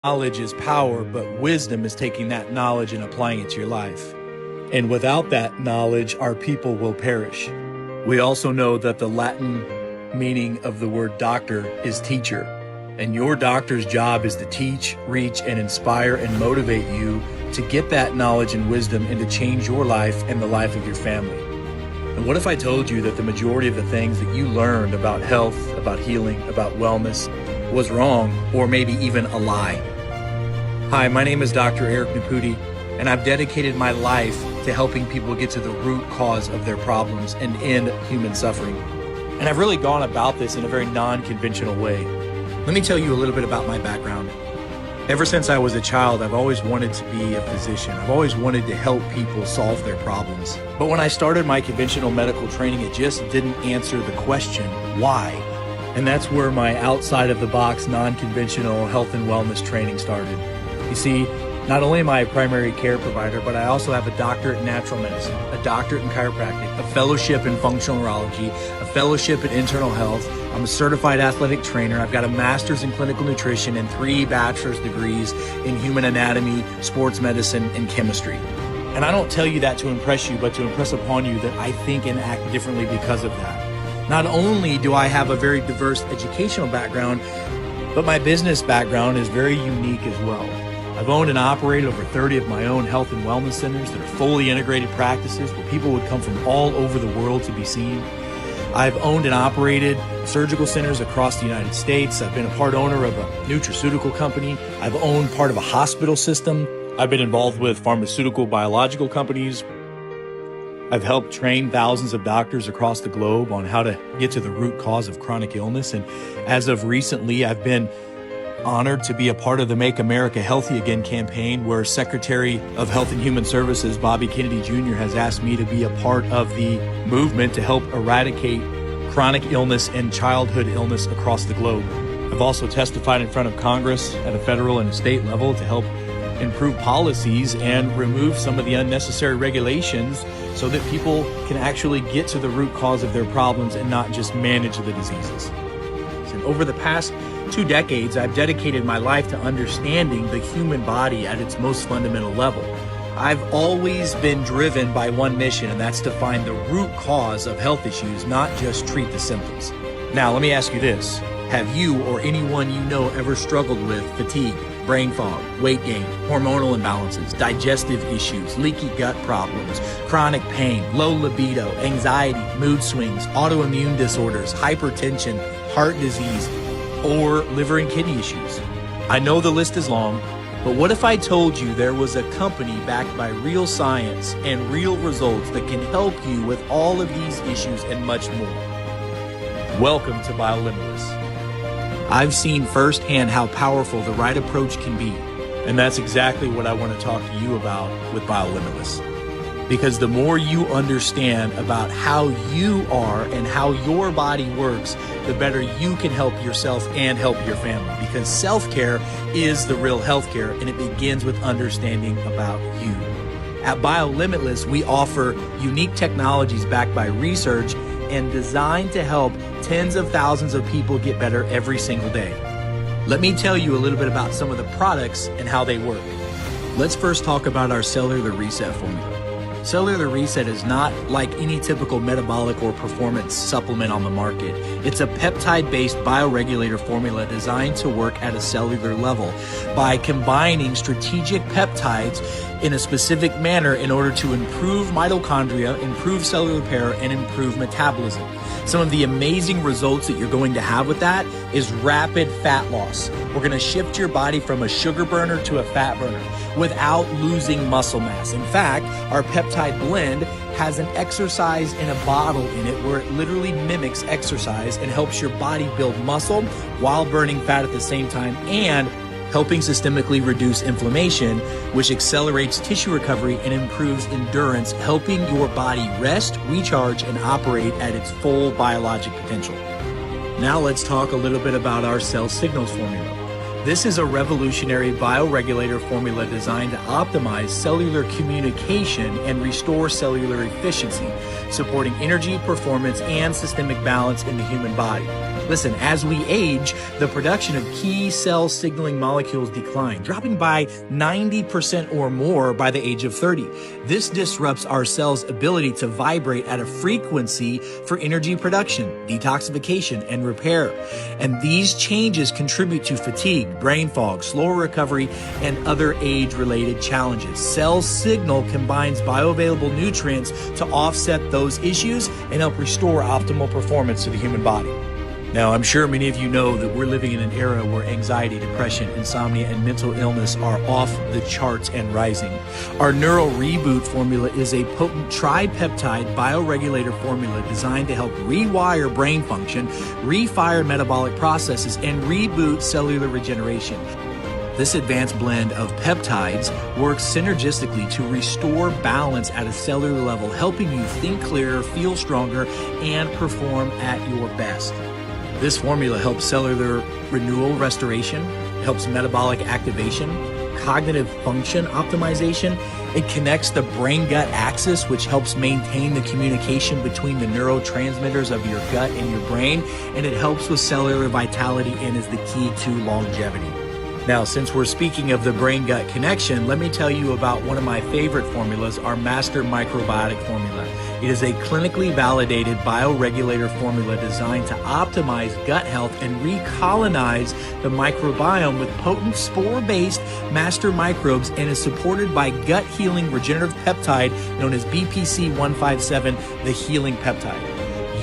Knowledge is power, but wisdom is taking that knowledge and applying it to your life. And without that knowledge, our people will perish. We also know that the Latin meaning of the word doctor is teacher. And your doctor's job is to teach, reach, and inspire and motivate you to get that knowledge and wisdom and to change your life and the life of your family. And what if I told you that the majority of the things that you learned about health, about healing, about wellness was wrong, or maybe even a lie? Hi, my name is Dr. Eric Naputi, and I've dedicated my life to helping people get to the root cause of their problems and end human suffering. And I've really gone about this in a very non-conventional way. Let me tell you a little bit about my background. Ever since I was a child, I've always wanted to be a physician. I've always wanted to help people solve their problems. But when I started my conventional medical training, it just didn't answer the question, why? And that's where my outside-of-the-box, non-conventional health and wellness training started. You see, not only am I a primary care provider, but I also have a doctorate in natural medicine, a doctorate in chiropractic, a fellowship in functional neurology, a fellowship in internal health. I'm a certified athletic trainer. I've got a master's in clinical nutrition and 3 bachelor's degrees in human anatomy, sports medicine, and chemistry. And I don't tell you that to impress you, but to impress upon you that I think and act differently because of that. Not only do I have a very diverse educational background, but my business background is very unique as well. I've owned and operated over 30 of my own health and wellness centers that are fully integrated practices where people would come from all over the world to be seen. I've owned and operated surgical centers across the United States. I've been a part owner of a nutraceutical company. I've owned part of a hospital system. I've been involved with pharmaceutical biological companies. I've helped train thousands of doctors across the globe on how to get to the root cause of chronic illness. And as of recently, I've been honored to be a part of the Make America Healthy Again campaign, where Secretary of Health and Human Services Bobby Kennedy Jr. has asked me to be a part of the movement to help eradicate chronic illness and childhood illness across the globe. I've also testified in front of Congress at a federal and a state level to help improve policies and remove some of the unnecessary regulations so that people can actually get to the root cause of their problems and not just manage the diseases. And over the past 2 decades, I've dedicated my life to understanding the human body at its most fundamental level. I've always been driven by one mission, and that's to find the root cause of health issues, not just treat the symptoms. Now, let me ask you this. Have you or anyone you know ever struggled with fatigue, brain fog, weight gain, hormonal imbalances, digestive issues, leaky gut problems, chronic pain, low libido, anxiety, mood swings, autoimmune disorders, hypertension, heart disease, or liver and kidney issues? I know the list is long, but what if I told you there was a company backed by real science and real results that can help you with all of these issues and much more? Welcome to BioLimitless. I've seen firsthand how powerful the right approach can be, and that's exactly what I want to talk to you about with BioLimitless. Because the more you understand about how you are and how your body works, the better you can help yourself and help your family. Because self-care is the real healthcare, and it begins with understanding about you. At BioLimitless, we offer unique technologies backed by research and designed to help tens of thousands of people get better every single day. Let me tell you a little bit about some of the products and how they work. Let's first talk about our Cellular Reset formula. Cellular Reset is not like any typical metabolic or performance supplement on the market. It's a peptide-based bioregulator formula designed to work at a cellular level by combining strategic peptides in a specific manner in order to improve mitochondria, improve cellular repair, and improve metabolism. Some of the amazing results that you're going to have with that is rapid fat loss. We're going to shift your body from a sugar burner to a fat burner without losing muscle mass. In fact, our peptide blend has an exercise in a bottle in it where it literally mimics exercise and helps your body build muscle while burning fat at the same time and helping systemically reduce inflammation, which accelerates tissue recovery and improves endurance, helping your body rest, recharge, and operate at its full biologic potential. Now let's talk a little bit about our Cell Signals formula. This is a revolutionary bioregulator formula designed to optimize cellular communication and restore cellular efficiency, supporting energy, performance, and systemic balance in the human body. Listen, as we age, the production of key cell signaling molecules decline, dropping by 90% or more by the age of 30. This disrupts our cells' ability to vibrate at a frequency for energy production, detoxification, and repair. And these changes contribute to fatigue, brain fog, slower recovery, and other age-related challenges. Cell Signal combines bioavailable nutrients to offset those issues and help restore optimal performance to the human body. Now, I'm sure many of you know that we're living in an era where anxiety, depression, insomnia, and mental illness are off the charts and rising. Our Neural Reboot formula is a potent tripeptide bioregulator formula designed to help rewire brain function, refire metabolic processes, and reboot cellular regeneration. This advanced blend of peptides works synergistically to restore balance at a cellular level, helping you think clearer, feel stronger, and perform at your best. This formula helps cellular renewal restoration, helps metabolic activation, cognitive function optimization. It connects the brain-gut axis, which helps maintain the communication between the neurotransmitters of your gut and your brain, and it helps with cellular vitality and is the key to longevity. Now, since we're speaking of the brain-gut connection, let me tell you about one of my favorite formulas, our Master Microbiotic formula. It is a clinically validated bioregulator formula designed to optimize gut health and recolonize the microbiome with potent spore-based master microbes, and is supported by gut-healing regenerative peptide known as BPC 157, the healing peptide.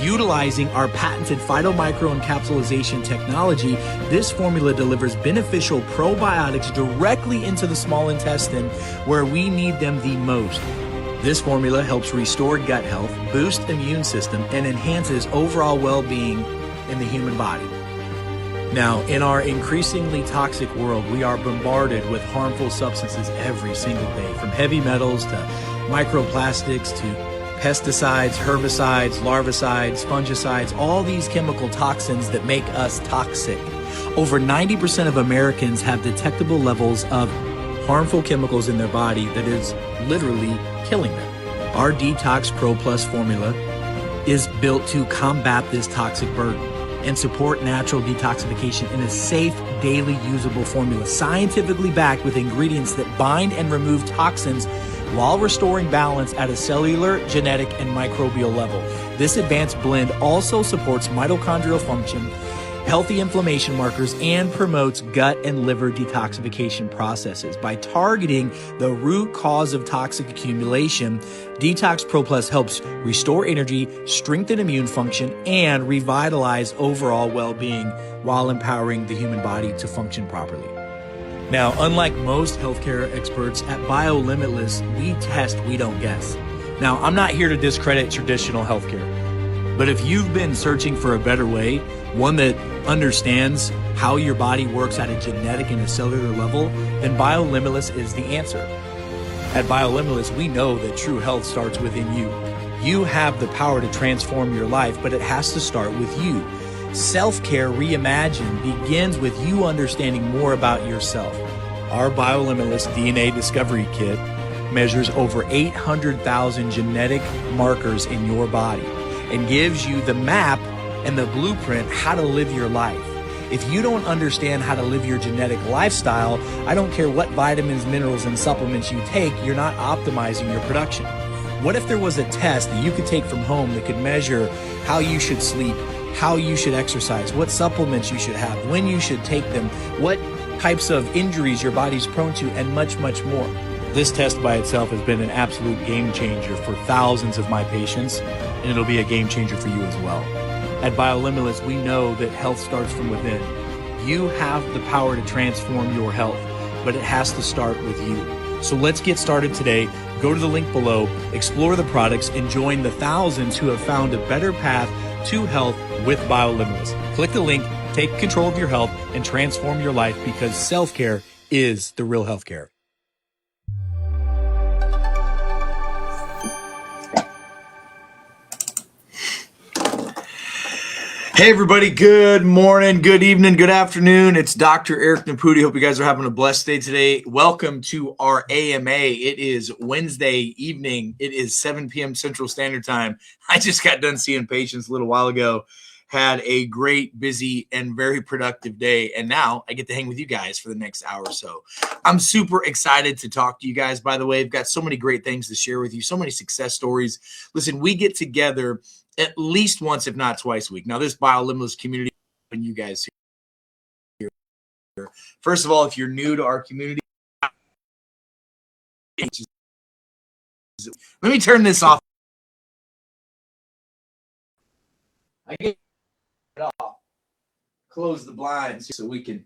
Utilizing our patented phytomicroencapsulation technology, this formula delivers beneficial probiotics directly into the small intestine where we need them the most. This formula helps restore gut health, boost immune system, and enhances overall well-being in the human body. Now, in our increasingly toxic world, we are bombarded with harmful substances every single day, from heavy metals to microplastics to pesticides, herbicides, larvicides, fungicides, all these chemical toxins that make us toxic. Over 90% of Americans have detectable levels of harmful chemicals in their body that is literally killing them. Our Detox Pro Plus formula is built to combat this toxic burden and support natural detoxification in a safe, daily usable formula, scientifically backed with ingredients that bind and remove toxins while restoring balance at a cellular, genetic, and microbial level. This advanced blend also supports mitochondrial function, healthy inflammation markers, and promotes gut and liver detoxification processes. By targeting the root cause of toxic accumulation, Detox Pro Plus helps restore energy, strengthen immune function, and revitalize overall well-being while empowering the human body to function properly. Now, unlike most healthcare experts, at BioLimitless, we test, we don't guess. Now, I'm not here to discredit traditional healthcare, but if you've been searching for a better way, one that understands how your body works at a genetic and a cellular level, then BioLimitless is the answer. At BioLimitless, we know that true health starts within you. You have the power to transform your life, but it has to start with you. Self-care reimagined begins with you understanding more about yourself. Our BioLimitless DNA Discovery Kit measures over 800,000 genetic markers in your body and gives you the map and the blueprint how to live your life. If you don't understand how to live your genetic lifestyle, I don't care what vitamins, minerals, and supplements you take, you're not optimizing your production. What if there was a test that you could take from home that could measure how you should sleep, how you should exercise, what supplements you should have, when you should take them, what types of injuries your body's prone to, and much, much more? This test by itself has been an absolute game changer for thousands of my patients, and it'll be a game changer for you as well. At BioLimitless, we know that health starts from within. You have the power to transform your health, but it has to start with you. So let's get started today. Go to the link below, explore the products, and join the thousands who have found a better path to health with BioLimitless. Click the link, take control of your health, and transform your life, because self-care is the real healthcare. Hey everybody, good morning, good evening, good afternoon. It's Dr. Eric Naputi. Hope you guys are having a blessed day today. Welcome to our AMA. It is Wednesday evening. It is 7 p.m. Central Standard Time. I just got done seeing patients a little while ago, had a great, busy, and very productive day. And now I get to hang with you guys for the next hour or so. I'm super excited to talk to you guys, by the way. I've got so many great things to share with you, so many success stories. Listen, we get together at least once, if not twice a week. Now, this BioLimitless community, and you guys here. First of all, if you're new to our community, let me turn this off. I get it off. Close the blinds so we can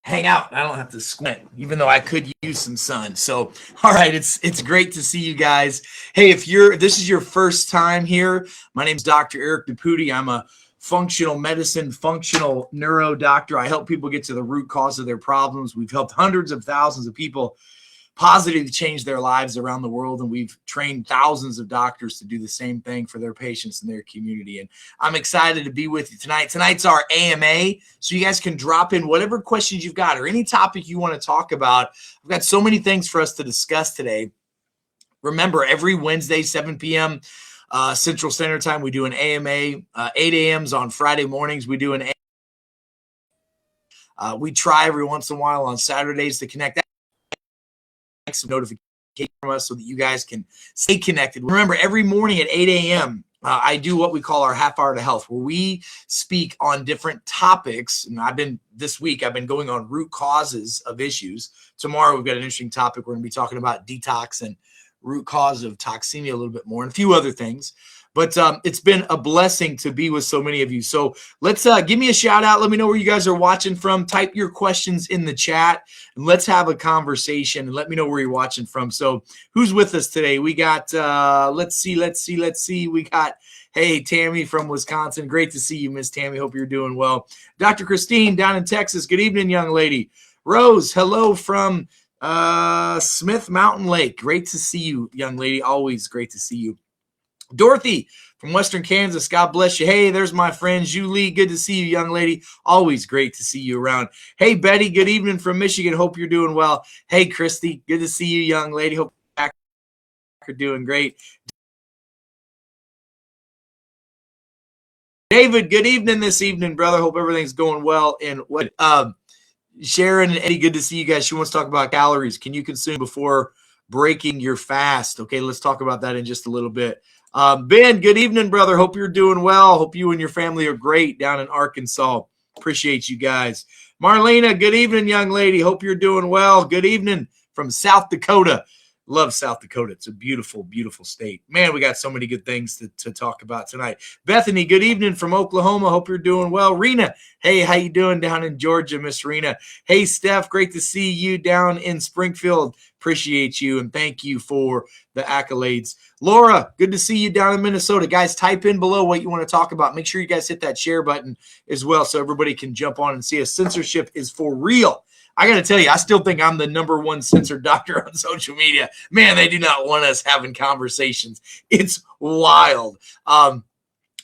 hang out. I don't have to squint, even though I could use some sun. So, all right, it's great to see you guys. Hey, if this is your first time here, my name is Dr. Eric Deputy. I'm a functional medicine, functional neuro doctor. I help people get to the root cause of their problems. We've helped hundreds of thousands of people positively change their lives around the world, and we've trained thousands of doctors to do the same thing for their patients in their community. And I'm excited to be with you tonight. Tonight's our AMA, so you guys can drop in whatever questions you've got or any topic you want to talk about. I've got so many things for us to discuss today. Remember, every Wednesday, 7 p.m. Central Standard Time, we do an AMA. 8 a.m.s on Friday mornings, we do an AMA. We try every once in a while on Saturdays to connect. Some notification from us so that you guys can stay connected. Remember, every morning at 8 a.m., I do what we call our half hour to health, where we speak on different topics. And this week, I've been going on root causes of issues. Tomorrow, we've got an interesting topic. We're going to be talking about detox and root cause of toxemia a little bit more and a few other things. But it's been a blessing to be with so many of you. So let's give me a shout out. Let me know where you guys are watching from. Type your questions in the chat and let's have a conversation and let me know where you're watching from. So who's with us today? We got, let's see. We got, hey, Tammy from Wisconsin. Great to see you, Miss Tammy. Hope you're doing well. Dr. Christine down in Texas. Good evening, young lady. Rose, hello from Smith Mountain Lake. Great to see you, young lady. Always great to see you. Dorothy from Western Kansas, God bless you. Hey, there's my friend Julie. Good to see you, young lady. Always great to see you around. Hey, Betty, good evening from Michigan. Hope you're doing well. Hey, Christy, good to see you, young lady. Hope you're doing great. David, good evening this evening, brother. Hope everything's going well. And what Sharon and Eddie, good to see you guys. She wants to talk about calories. Can you consume before breaking your fast? Okay, let's talk about that in just a little bit. Ben, good evening, brother. Hope you're doing well. Hope you and your family are great down in Arkansas. Appreciate you guys. Marlena, good evening, young lady. Hope you're doing well. Good evening from South Dakota. Love South Dakota. It's a beautiful, beautiful state. Man, we got so many good things to talk about tonight. Bethany, good evening from Oklahoma. Hope you're doing well. Rena, hey, how you doing down in Georgia, Miss Rena? Hey, Steph, great to see you down in Springfield. Appreciate you, and thank you for the accolades. Laura, good to see you down in Minnesota. Guys, type in below what you want to talk about. Make sure you guys hit that share button as well so everybody can jump on and see us. Censorship is for real. I got to tell you, I still think I'm the #1 censored doctor on social media. Man, they do not want us having conversations. It's wild.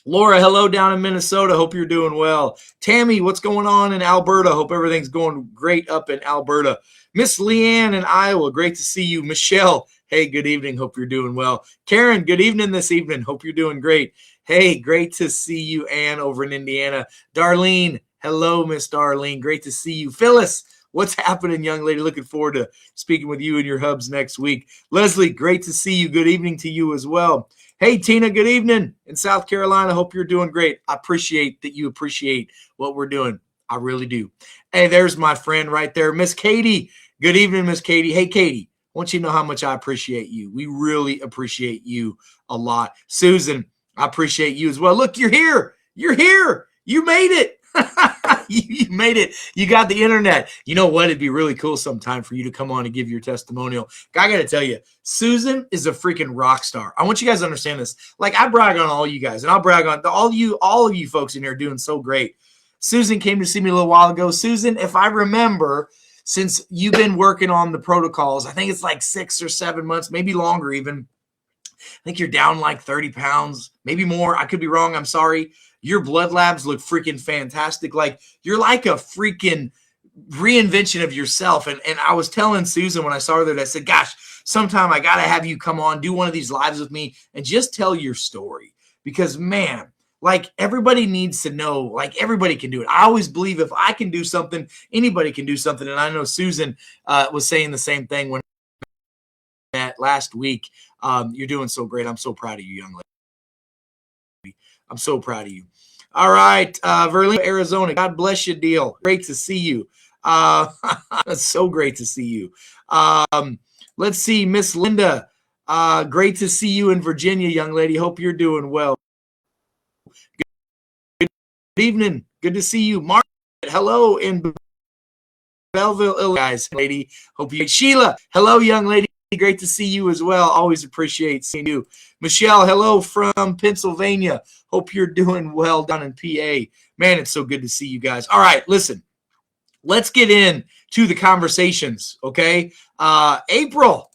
Laura, hello down in Minnesota. Hope you're doing well. Tammy, what's going on in Alberta? Hope everything's going great up in Alberta. Miss Leanne in Iowa, great to see you. Michelle, hey, good evening. Hope you're doing well. Karen, good evening this evening. Hope you're doing great. Hey, great to see you, Ann, over in Indiana. Darlene, hello, Miss Darlene. Great to see you. Phyllis, what's happening, young lady? Looking forward to speaking with you and your hubs next week. Leslie, great to see you. Good evening to you as well. Hey, Tina, good evening in South Carolina. Hope you're doing great. I appreciate that you appreciate what we're doing. I really do. Hey, there's my friend right there, Miss Katie. Good evening, Miss Katie. Hey, Katie, I want you to know how much I appreciate you. We really appreciate you a lot. Susan, I appreciate you as well. Look, you're here. You're here. You made it. You made it. You got the internet. You know what? It'd be really cool sometime for you to come on and give your testimonial. I got to tell you, Susan is a freaking rock star. I want you guys to understand this. Like, I brag on all you guys, and I'll brag on all of you folks in here doing so great. Susan came to see me a little while ago. Susan, if I remember, since you've been working on the protocols, I think it's like 6 or 7 months, maybe longer even. I think you're down like 30 pounds, maybe more. I could be wrong. I'm sorry. Your blood labs look freaking fantastic. Like, you're like a freaking reinvention of yourself. And I was telling Susan when I saw her there, I said, gosh, sometime I got to have you come on, do one of these lives with me and just tell your story. Because, man, Like, everybody needs to know, like, everybody can do it. I always believe if I can do something, anybody can do something. And I know Susan was saying the same thing when that last week. You're doing so great. I'm so proud of you, young lady. I'm so proud of you. All right, Verlin, Arizona. God bless you, deal. Great to see you. It's so great to see you. Let's see, Miss Linda. Great to see you in Virginia, young lady. Hope you're doing well. Good evening. Good to see you. Mark, hello in Belleville, Illinois, guys, lady. Hope you. Sheila, hello, young lady. Great to see you as well. Always appreciate seeing you. Michelle, hello from Pennsylvania. Hope you're doing well down in PA. Man, it's so good to see you guys. All right, listen. Let's get into the conversations, okay? April,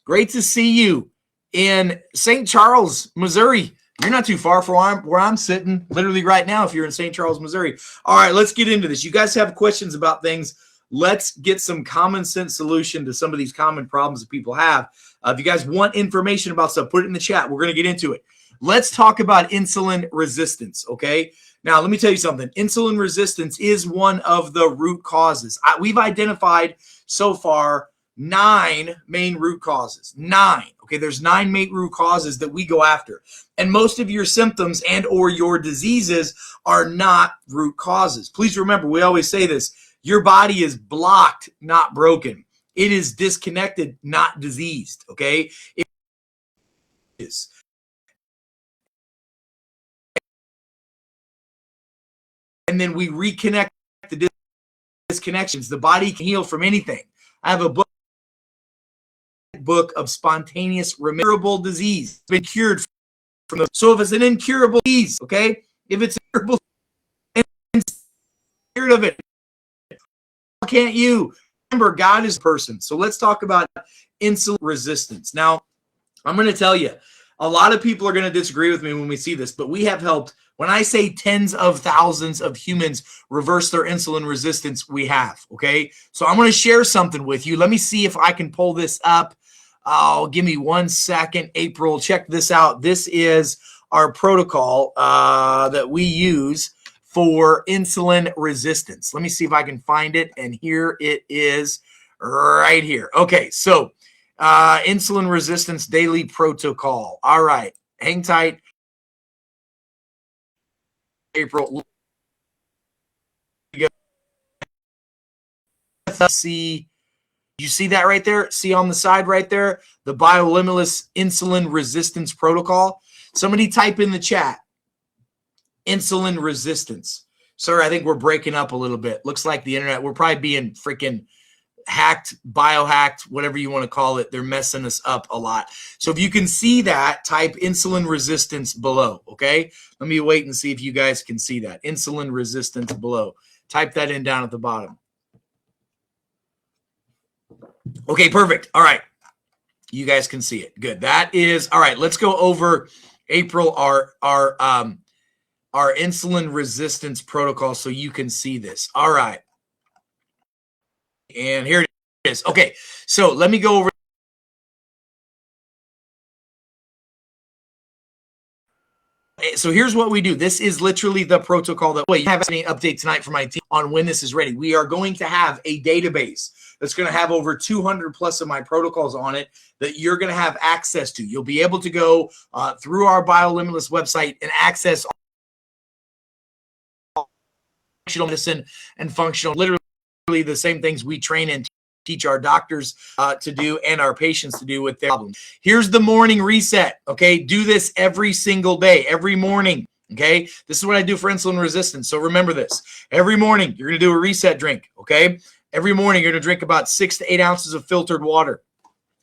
great to see you in St. Charles, Missouri. You're not too far from where I'm sitting, literally right now, if you're in St. Charles, Missouri. All right, let's get into this. You guys have questions about things. Let's get some common sense solution to some of these common problems that people have. If you guys want information about stuff, put it in the chat. We're going to get into it. Let's talk about insulin resistance, okay? Now, let me tell you something. Insulin resistance is one of the root causes. We've identified so far 9 main root causes. 9. Okay, there's 9 main root causes that we go after. And most of your symptoms and or your diseases are not root causes. Please remember, we always say this. Your body is blocked, not broken. It is disconnected, not diseased, okay? It is. And then we reconnect the disconnections. The body can heal from anything. I have a book of spontaneous rememberable disease. It's been cured from those. So if it's an incurable disease, okay? If it's incurable, and scared of it, can't you? Remember, God is a person. So let's talk about insulin resistance. Now, I'm going to tell you, a lot of people are going to disagree with me when we see this, but we have helped. When I say tens of thousands of humans reverse their insulin resistance, we have, okay? So I'm going to share something with you. Let me see if I can pull this up. Oh, give me 1 second, April. Check this out. This is our protocol that we use for insulin resistance. Let me see if I can find it, and here it is right here. Okay, so insulin resistance daily protocol. All right, hang tight. April. See, you see that right there? See on the side right there? The BioLimitless insulin resistance protocol. Somebody type in the chat, insulin resistance. Sir, I think we're breaking up a little bit. Looks like the internet, we're probably being freaking hacked, biohacked, whatever you want to call it. They're messing us up a lot. So if you can see that, type insulin resistance below, okay? Let me wait and see if you guys can see that. Insulin resistance below. Type that in down at the bottom. Okay, perfect. All right. You guys can see it. Good. That is, all right, let's go over, April, our insulin resistance protocol so you can see this. All right. And here it is. Okay, so let me go over. So here's what we do. This is literally the protocol that way. You have any update tonight from my team on when this is ready. We are going to have a database that's going to have over 200 plus of my protocols on it that you're going to have access to. You'll be able to go through our BioLimitless website and access functional medicine and functional, literally the same things we train and teach our doctors to do and our patients to do with their problems. Here's the morning reset, okay? Do this every single day, every morning, okay? This is what I do for insulin resistance, so remember this. Every morning, you're going to do a reset drink, okay? Every morning, you're going to drink about 6 to 8 ounces of filtered water.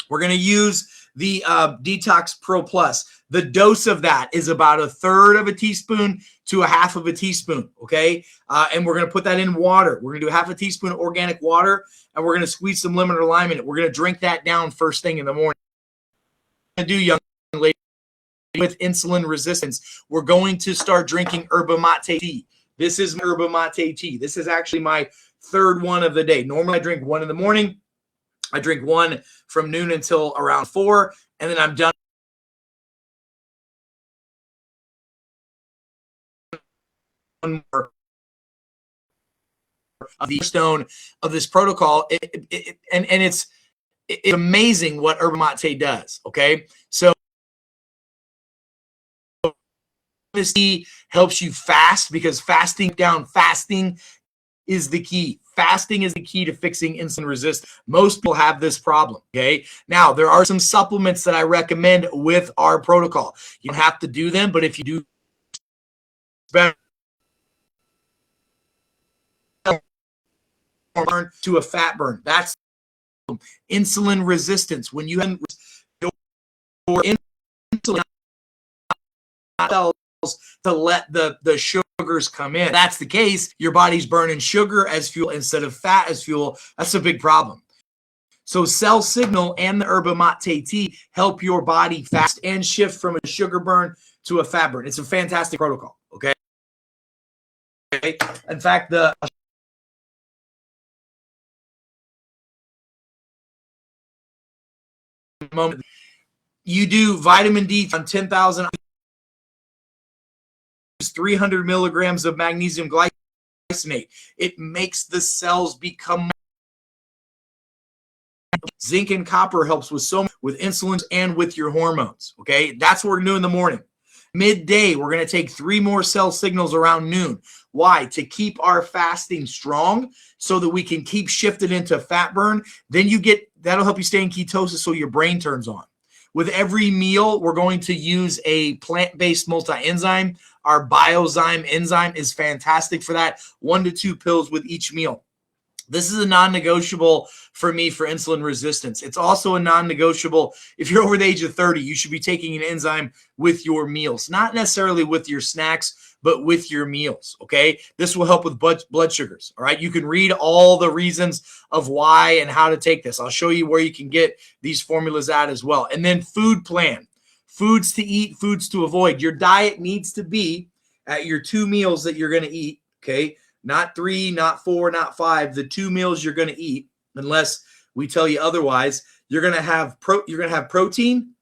We're going to use the Detox Pro Plus. The dose of that is about 1/3 of a teaspoon to 1/2 of a teaspoon, okay? And we're going to put that in water. We're going to do 1/2 teaspoon of organic water, and we're going to squeeze some lemon or lime in it. We're going to drink that down first thing in the morning. What do, young lady, with insulin resistance, we're going to start drinking yerba mate tea. This is yerba mate tea. This is actually my 3rd one of the day. Normally, I drink one in the morning. I drink one from noon until around 4, and then I'm done more of the stone of this protocol, and it's amazing what Yerba Mate does. Okay, so this helps you fast, because fasting is the key. Fasting is the key to fixing insulin resistance. Most people have this problem. Okay, now there are some supplements that I recommend with our protocol. You don't have to do them, but if you do, better to a fat burn. That's insulin resistance. When you have your insulin cells to let the sugars come in. If that's the case, your body's burning sugar as fuel instead of fat as fuel. That's a big problem. So Cell Signal and the Yerba Mate tea help your body fast and shift from a sugar burn to a fat burn. It's a fantastic protocol. Okay. In fact, the moment you do vitamin D on 10,000, 300 milligrams of magnesium glycinate. It makes the cells become. Zinc and copper helps with insulin and with your hormones. Okay, that's what we're gonna do in the morning. Midday, we're gonna take 3 more Cell Signals around noon. Why? To keep our fasting strong, so that we can keep shifting into fat burn. Then that'll help you stay in ketosis, so your brain turns on. With every meal, we're going to use a plant-based multi-enzyme. Our Biozyme enzyme is fantastic for that. 1 to 2 pills with each meal. This is a non-negotiable for me for insulin resistance. It's also a non-negotiable. If you're over the age of 30, you should be taking an enzyme with your meals, not necessarily with your snacks, but with your meals. Okay. This will help with blood sugars. All right. You can read all the reasons of why and how to take this. I'll show you where you can get these formulas at as well. And then food plan, foods to eat, foods to avoid. Your diet needs to be at your 2 meals that you're going to eat. Okay. Not 3, not 4, not 5. The 2 meals you're going to eat, unless we tell you otherwise. You're going to have protein,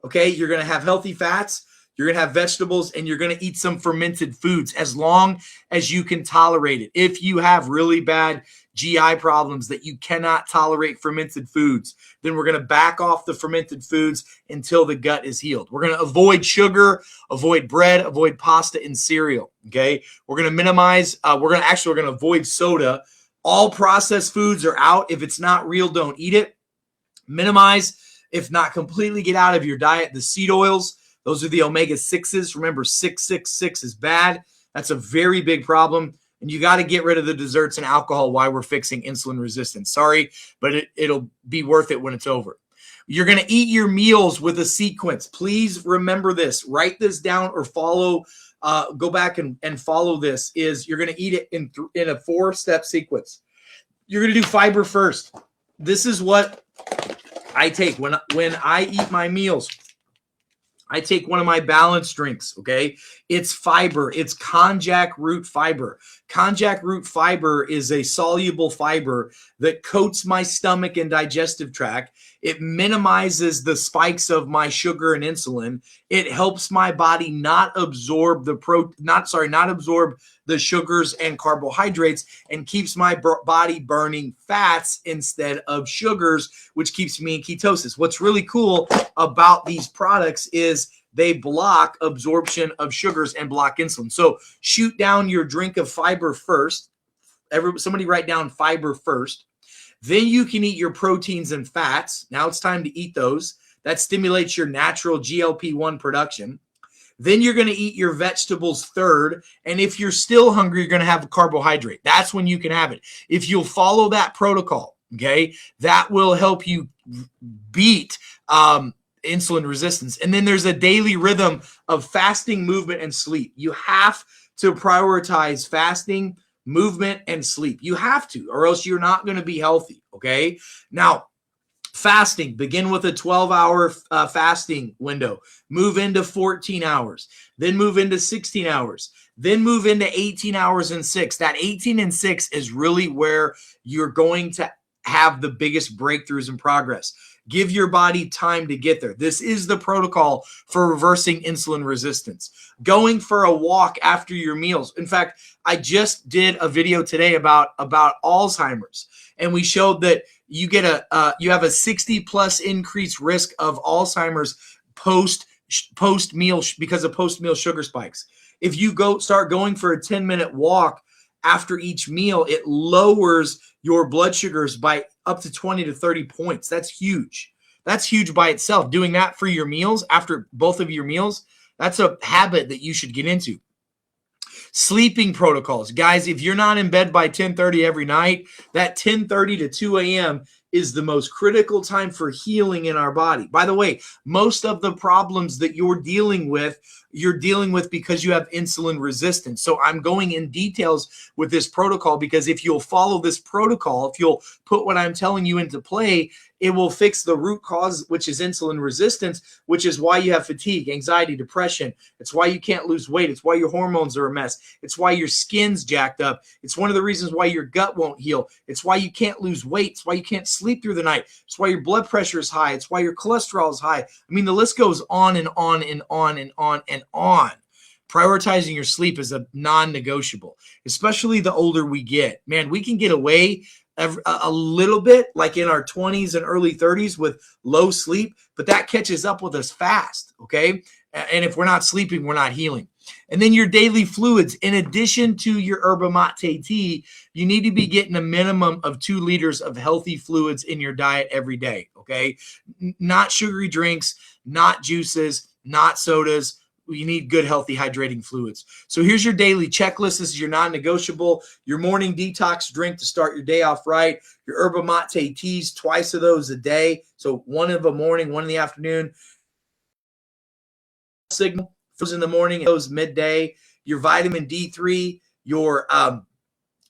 okay? You're going to have healthy fats, you're going to have vegetables, and you're going to eat some fermented foods as long as you can tolerate it. If you have really bad GI problems that you cannot tolerate fermented foods, then we're going to back off the fermented foods until the gut is healed. We're going to avoid sugar, avoid bread, avoid pasta and cereal. Okay. We're going to minimize, we're going to avoid soda. All processed foods are out. If it's not real, don't eat it. Minimize, if not completely get out of your diet, the seed oils. Those are the omega-6s. Remember, 666 is bad. That's a very big problem. And you got to get rid of the desserts and alcohol while we're fixing insulin resistance. Sorry, but it'll be worth it when it's over. You're going to eat your meals with a sequence. Please remember this. Write this down or follow. Go back and follow this. You're going to eat it in a 4-step sequence. You're going to do fiber first. This is what I take when I eat my meals. I take one of my balanced drinks, okay? It's fiber. It's konjac root fiber. Konjac root fiber is a soluble fiber that coats my stomach and digestive tract. It minimizes the spikes of my sugar and insulin. It helps my body not absorb the sugars and carbohydrates, and keeps my body burning fats instead of sugars, which keeps me in ketosis. What's really cool about these products is they block absorption of sugars and block insulin. So shoot down your drink of fiber first. Somebody write down fiber first. Then you can eat your proteins and fats. Now it's time to eat those. That stimulates your natural GLP-1 production. Then you're going to eat your vegetables third. And if you're still hungry, you're going to have a carbohydrate. That's when you can have it. If you'll follow that protocol, okay, that will help you beat insulin resistance. And then there's a daily rhythm of fasting, movement, and sleep. You have to prioritize fasting, movement, and sleep. You have to, or else you're not going to be healthy, okay? Now, fasting, begin with a 12-hour fasting window. Move into 14 hours. Then move into 16 hours. Then move into 18 hours and 6. That 18 and 6 is really where you're going to have the biggest breakthroughs in progress. Give your body time to get there. This is the protocol for reversing insulin resistance. Going for a walk after your meals. In fact, I just did a video today about Alzheimer's, and we showed that you get you have a 60+ increased risk of Alzheimer's post meal because of post meal sugar spikes. If you start going for a 10-minute walk after each meal, it lowers your blood sugars by up to 20 to 30 points. That's huge. That's huge by itself. Doing that for your meals, after both of your meals, that's a habit that you should get into. Sleeping protocols. Guys, if you're not in bed by 10:30 every night, that 10:30 to 2 a.m. is the most critical time for healing in our body. By the way, most of the problems that you're dealing with because you have insulin resistance. So I'm going in details with this protocol, because if you'll follow this protocol, if you'll put what I'm telling you into play, it will fix the root cause, which is insulin resistance, which is why you have fatigue, anxiety, depression. It's why you can't lose weight. It's why your hormones are a mess. It's why your skin's jacked up. It's one of the reasons why your gut won't heal. It's why you can't lose weight. It's why you can't sleep through the night. It's why your blood pressure is high. It's why your cholesterol is high. I mean, the list goes on and on and on and on and on. Prioritizing your sleep is a non-negotiable, especially the older we get. Man, we can get away a little bit, like in our 20s and early 30s, with low sleep, but that catches up with us fast, okay? And if we're not sleeping, we're not healing. And then your daily fluids. In addition to your yerba mate tea, you need to be getting a minimum of 2 liters of healthy fluids in your diet every day, okay? Not sugary drinks, not juices, not sodas. You need good, healthy, hydrating fluids. So here's your daily checklist. This is your non-negotiable. Your morning detox drink to start your day off right. Your yerba mate teas, twice of those a day. So one in the morning, one in the afternoon. Signal, those in the morning, those midday. Your vitamin D3, your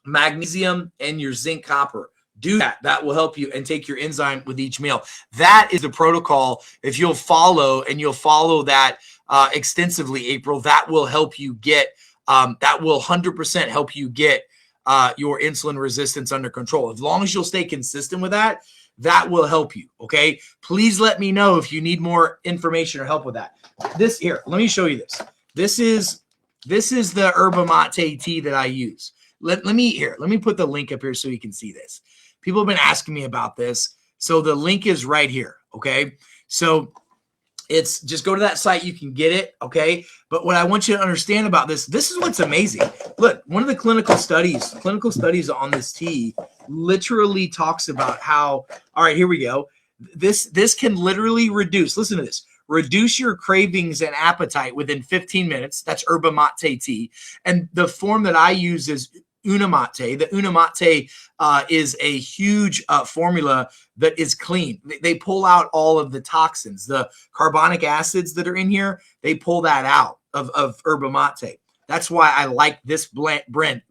magnesium, and your zinc copper. Do that. That will help you, and take your enzyme with each meal. That is the protocol. If you'll follow, and you'll follow that extensively, April, that will help you get, that will 100% help you get your insulin resistance under control. As long as you'll stay consistent with that, that will help you, okay? Please let me know if you need more information or help with that. This here, let me show you this. This is the yerba mate tea that I use. Let me put the link up here so you can see this. People have been asking me about this. So the link is right here, okay? So it's just go to that site, you can get it, okay? But what I want you to understand about this is what's amazing. Look, one of the clinical studies on this tea literally talks about how, all right, here we go. This can literally reduce, listen to this, reduce your cravings and appetite within 15 minutes. That's yerba mate tea. And the form that I use is Unamate. The Unamate is a huge formula that is clean. They pull out all of the toxins, the carbonic acids that are in here. They pull that out of yerba mate. That's why I like this brand.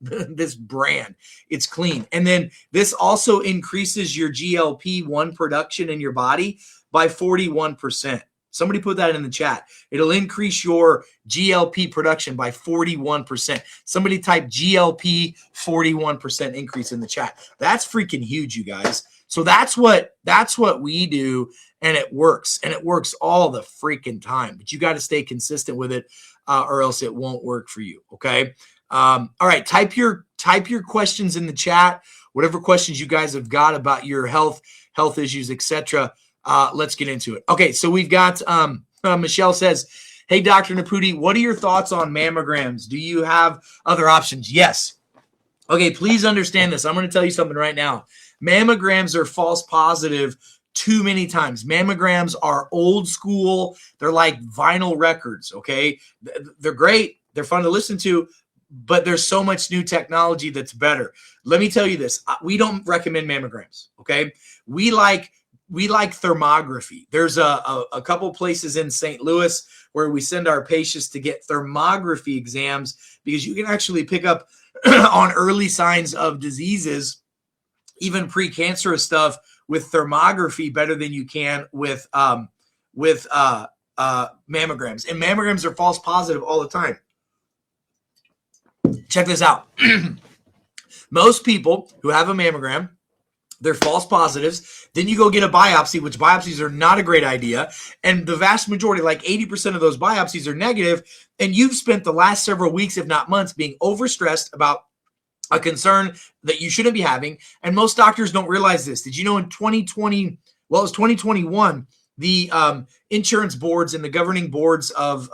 This brand, it's clean. And then this also increases your GLP-1 production in your body by 41%. Somebody put that in the chat. It'll increase your GLP production by 41%. Somebody type GLP 41% increase in the chat. That's freaking huge, you guys. So that's what we do, and it works. And it works all the freaking time. But you got to stay consistent with it, or else it won't work for you. Okay. All right. Type your questions in the chat. Whatever questions you guys have got about your health issues, etc. Let's get into it. Okay, so we've got Michelle says, hey, Dr. Naputi, what are your thoughts on mammograms? Do you have other options? Yes. Okay, please understand this. I'm going to tell you something right now. Mammograms are false positive too many times. Mammograms are old school. They're like vinyl records, okay? They're great. They're fun to listen to, but there's so much new technology that's better. Let me tell you this. We don't recommend mammograms, okay? We like thermography. There's a couple places in St. Louis where we send our patients to get thermography exams, because you can actually pick up on early signs of diseases, even precancerous stuff, with thermography better than you can with mammograms. And mammograms are false positive all the time. Check this out. Most people who have a mammogram They're false positives. Then you go get a biopsy, which biopsies are not a great idea. And the vast majority, like 80% of those biopsies are negative. And you've spent the last several weeks, if not months, being overstressed about a concern that you shouldn't be having. And most doctors don't realize this. Did you know in 2020, well, it was 2021, the insurance boards and the governing boards of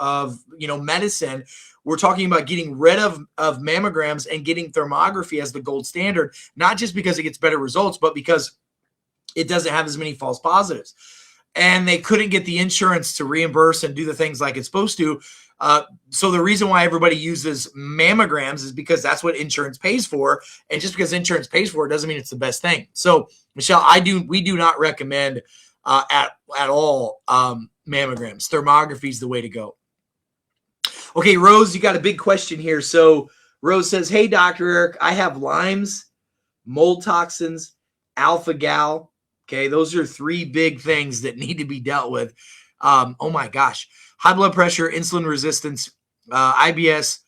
medicine were talking about getting rid of mammograms and getting thermography as the gold standard, not just because it gets better results, but because it doesn't have as many false positives. And they couldn't get the insurance to reimburse and do the things like it's supposed to. So the reason why everybody uses mammograms is because that's what insurance pays for. And just because insurance pays for it doesn't mean it's the best thing. So, Michelle, we do not recommend at all mammograms. Thermography is the way to go. Okay, Rose, you got a big question here. So Rose says, hey, Dr. Eric, I have Lyme's, mold toxins, alpha-gal. Okay, those are 3 big things that need to be dealt with. Oh, my gosh. High blood pressure, insulin resistance, IBS,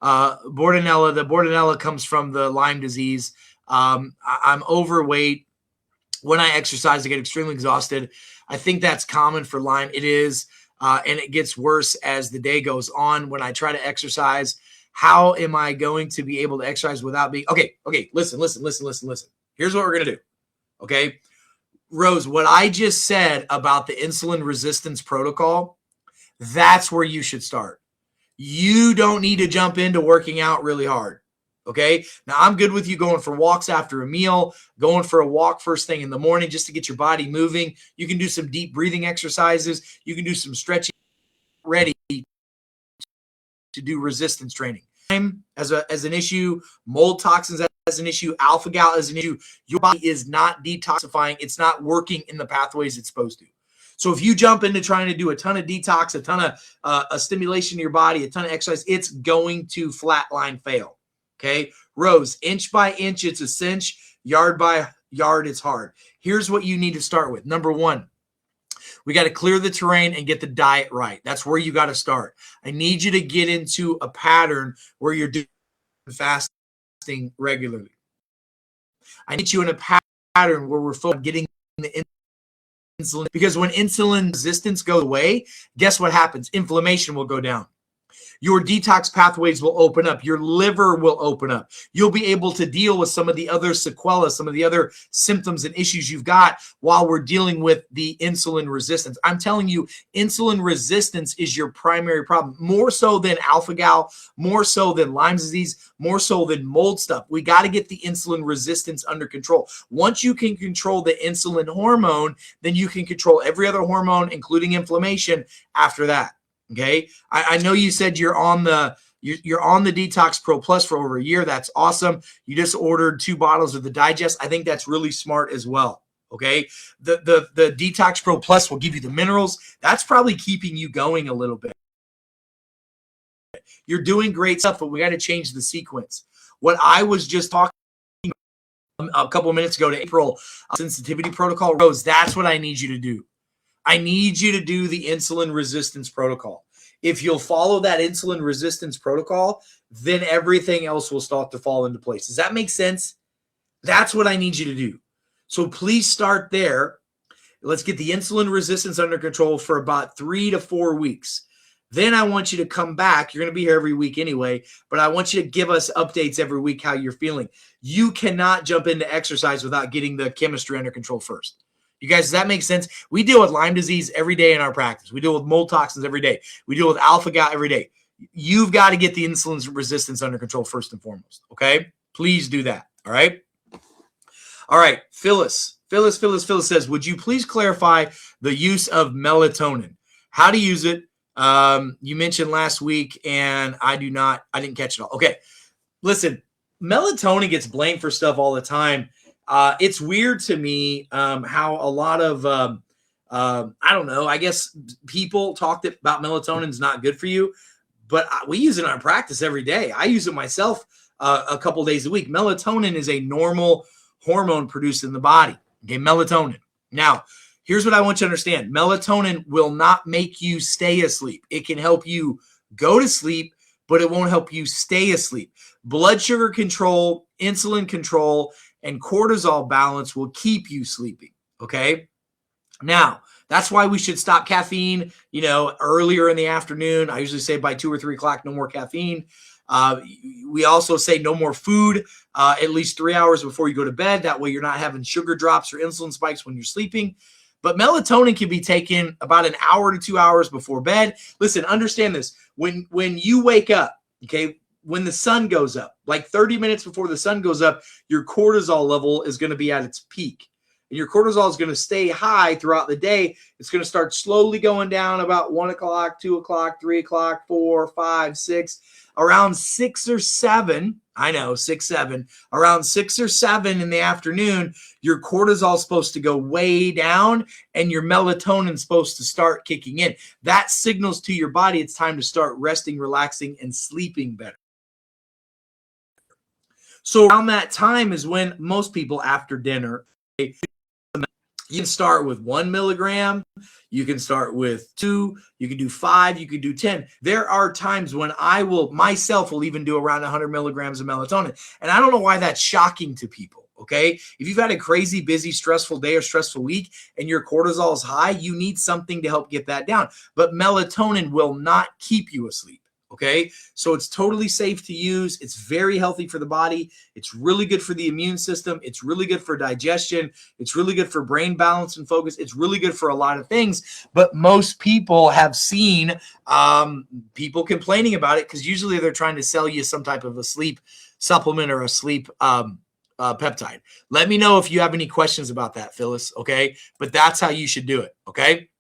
Bordetella. The Bordetella comes from the Lyme disease. I'm overweight. When I exercise, I get extremely exhausted. I think that's common for Lyme. It is. And it gets worse as the day goes on. When I try to exercise, how am I going to be able to exercise without being okay? Listen. Here's what we're going to do. Okay. Rose, what I just said about the insulin resistance protocol, that's where you should start. You don't need to jump into working out really hard. Okay. Now I'm good with you going for walks after a meal, going for a walk first thing in the morning just to get your body moving. You can do some deep breathing exercises. You can do some stretching, ready to do resistance training. As an issue, mold toxins as an issue, alpha-gal as an issue. Your body is not detoxifying. It's not working in the pathways it's supposed to. So if you jump into trying to do a ton of detox, a ton of a stimulation in your body, a ton of exercise, it's going to flatline fail. Okay, Rose, inch by inch, it's a cinch. Yard by yard, it's hard. Here's what you need to start with. Number 1, we got to clear the terrain and get the diet right. That's where you got to start. I need you to get into a pattern where you're doing fasting regularly. I need you in a pattern where we're focused on getting the insulin, because when insulin resistance goes away, guess what happens? Inflammation will go down. Your detox pathways will open up. Your liver will open up. You'll be able to deal with some of the other sequelae, some of the other symptoms and issues you've got while we're dealing with the insulin resistance. I'm telling you, insulin resistance is your primary problem, more so than alpha-gal, more so than Lyme disease, more so than mold stuff. We got to get the insulin resistance under control. Once you can control the insulin hormone, then you can control every other hormone, including inflammation, after that. Okay. I know you said you're on the Detox Pro Plus for over a year. That's awesome. You just ordered 2 bottles of the Digest. I think that's really smart as well. Okay. The Detox Pro Plus will give you the minerals. That's probably keeping you going a little bit. You're doing great stuff, but we got to change the sequence. What I was just talking a couple of minutes ago to April sensitivity protocol, Rose, that's what I need you to do. I need you to do the insulin resistance protocol. If you'll follow that insulin resistance protocol, then everything else will start to fall into place. Does that make sense? That's what I need you to do. So please start there. Let's get the insulin resistance under control for about 3 to 4 weeks. Then I want you to come back. You're going to be here every week anyway, but I want you to give us updates every week how you're feeling. You cannot jump into exercise without getting the chemistry under control first. You guys, does that make sense? We deal with Lyme disease every day in our practice. We deal with mold toxins every day. We deal with alpha-gal every day. You've got to get the insulin resistance under control first and foremost, okay? Please do that, all right? All right, Phyllis says, would you please clarify the use of melatonin? How to use it? You mentioned last week, and I didn't catch it all. Okay, listen, melatonin gets blamed for stuff all the time. It's weird to me how a lot of, I don't know, I guess people talk about melatonin is not good for you, but we use it in our practice every day. I use it myself a couple days a week. Melatonin is a normal hormone produced in the body. Okay, melatonin. Now, here's what I want you to understand. Melatonin will not make you stay asleep. It can help you go to sleep, but it won't help you stay asleep. Blood sugar control, insulin control, and cortisol balance will keep you sleeping. Okay. Now, that's why we should stop caffeine, earlier in the afternoon. I usually say by 2 or 3 o'clock, no more caffeine. We also say no more food at least 3 hours before you go to bed. That way you're not having sugar drops or insulin spikes when you're sleeping. But melatonin can be taken about an hour to 2 hours before bed. Listen, understand this. When you wake up, okay, when the sun goes up, like 30 minutes before the sun goes up, your cortisol level is going to be at its peak. And your cortisol is going to stay high throughout the day. It's going to start slowly going down about 1 o'clock, 2 o'clock, 3 o'clock, 4, 5, 6, around 6 or 7. I know, 6, 7. Around 6 or 7 in the afternoon, your cortisol is supposed to go way down and your melatonin is supposed to start kicking in. That signals to your body it's time to start resting, relaxing, and sleeping better. So around that time is when most people after dinner, you can start with 1 milligram, you can start with 2, you can do 5, you can do 10. There are times when I will myself will even do around 100 milligrams of melatonin. And I don't know why that's shocking to people. Okay. If you've had a crazy, busy, stressful day or stressful week and your cortisol is high, you need something to help get that down. But melatonin will not keep you asleep. Okay, so it's totally safe to use. It's very healthy for the body. It's really good for the immune system. It's really good for digestion. It's really good for brain balance and focus. It's really good for a lot of things. But most people have seen people complaining about it because usually they're trying to sell you some type of a sleep supplement or a sleep peptide. Let me know if you have any questions about that, Phyllis. Okay, but that's how you should do it. Okay.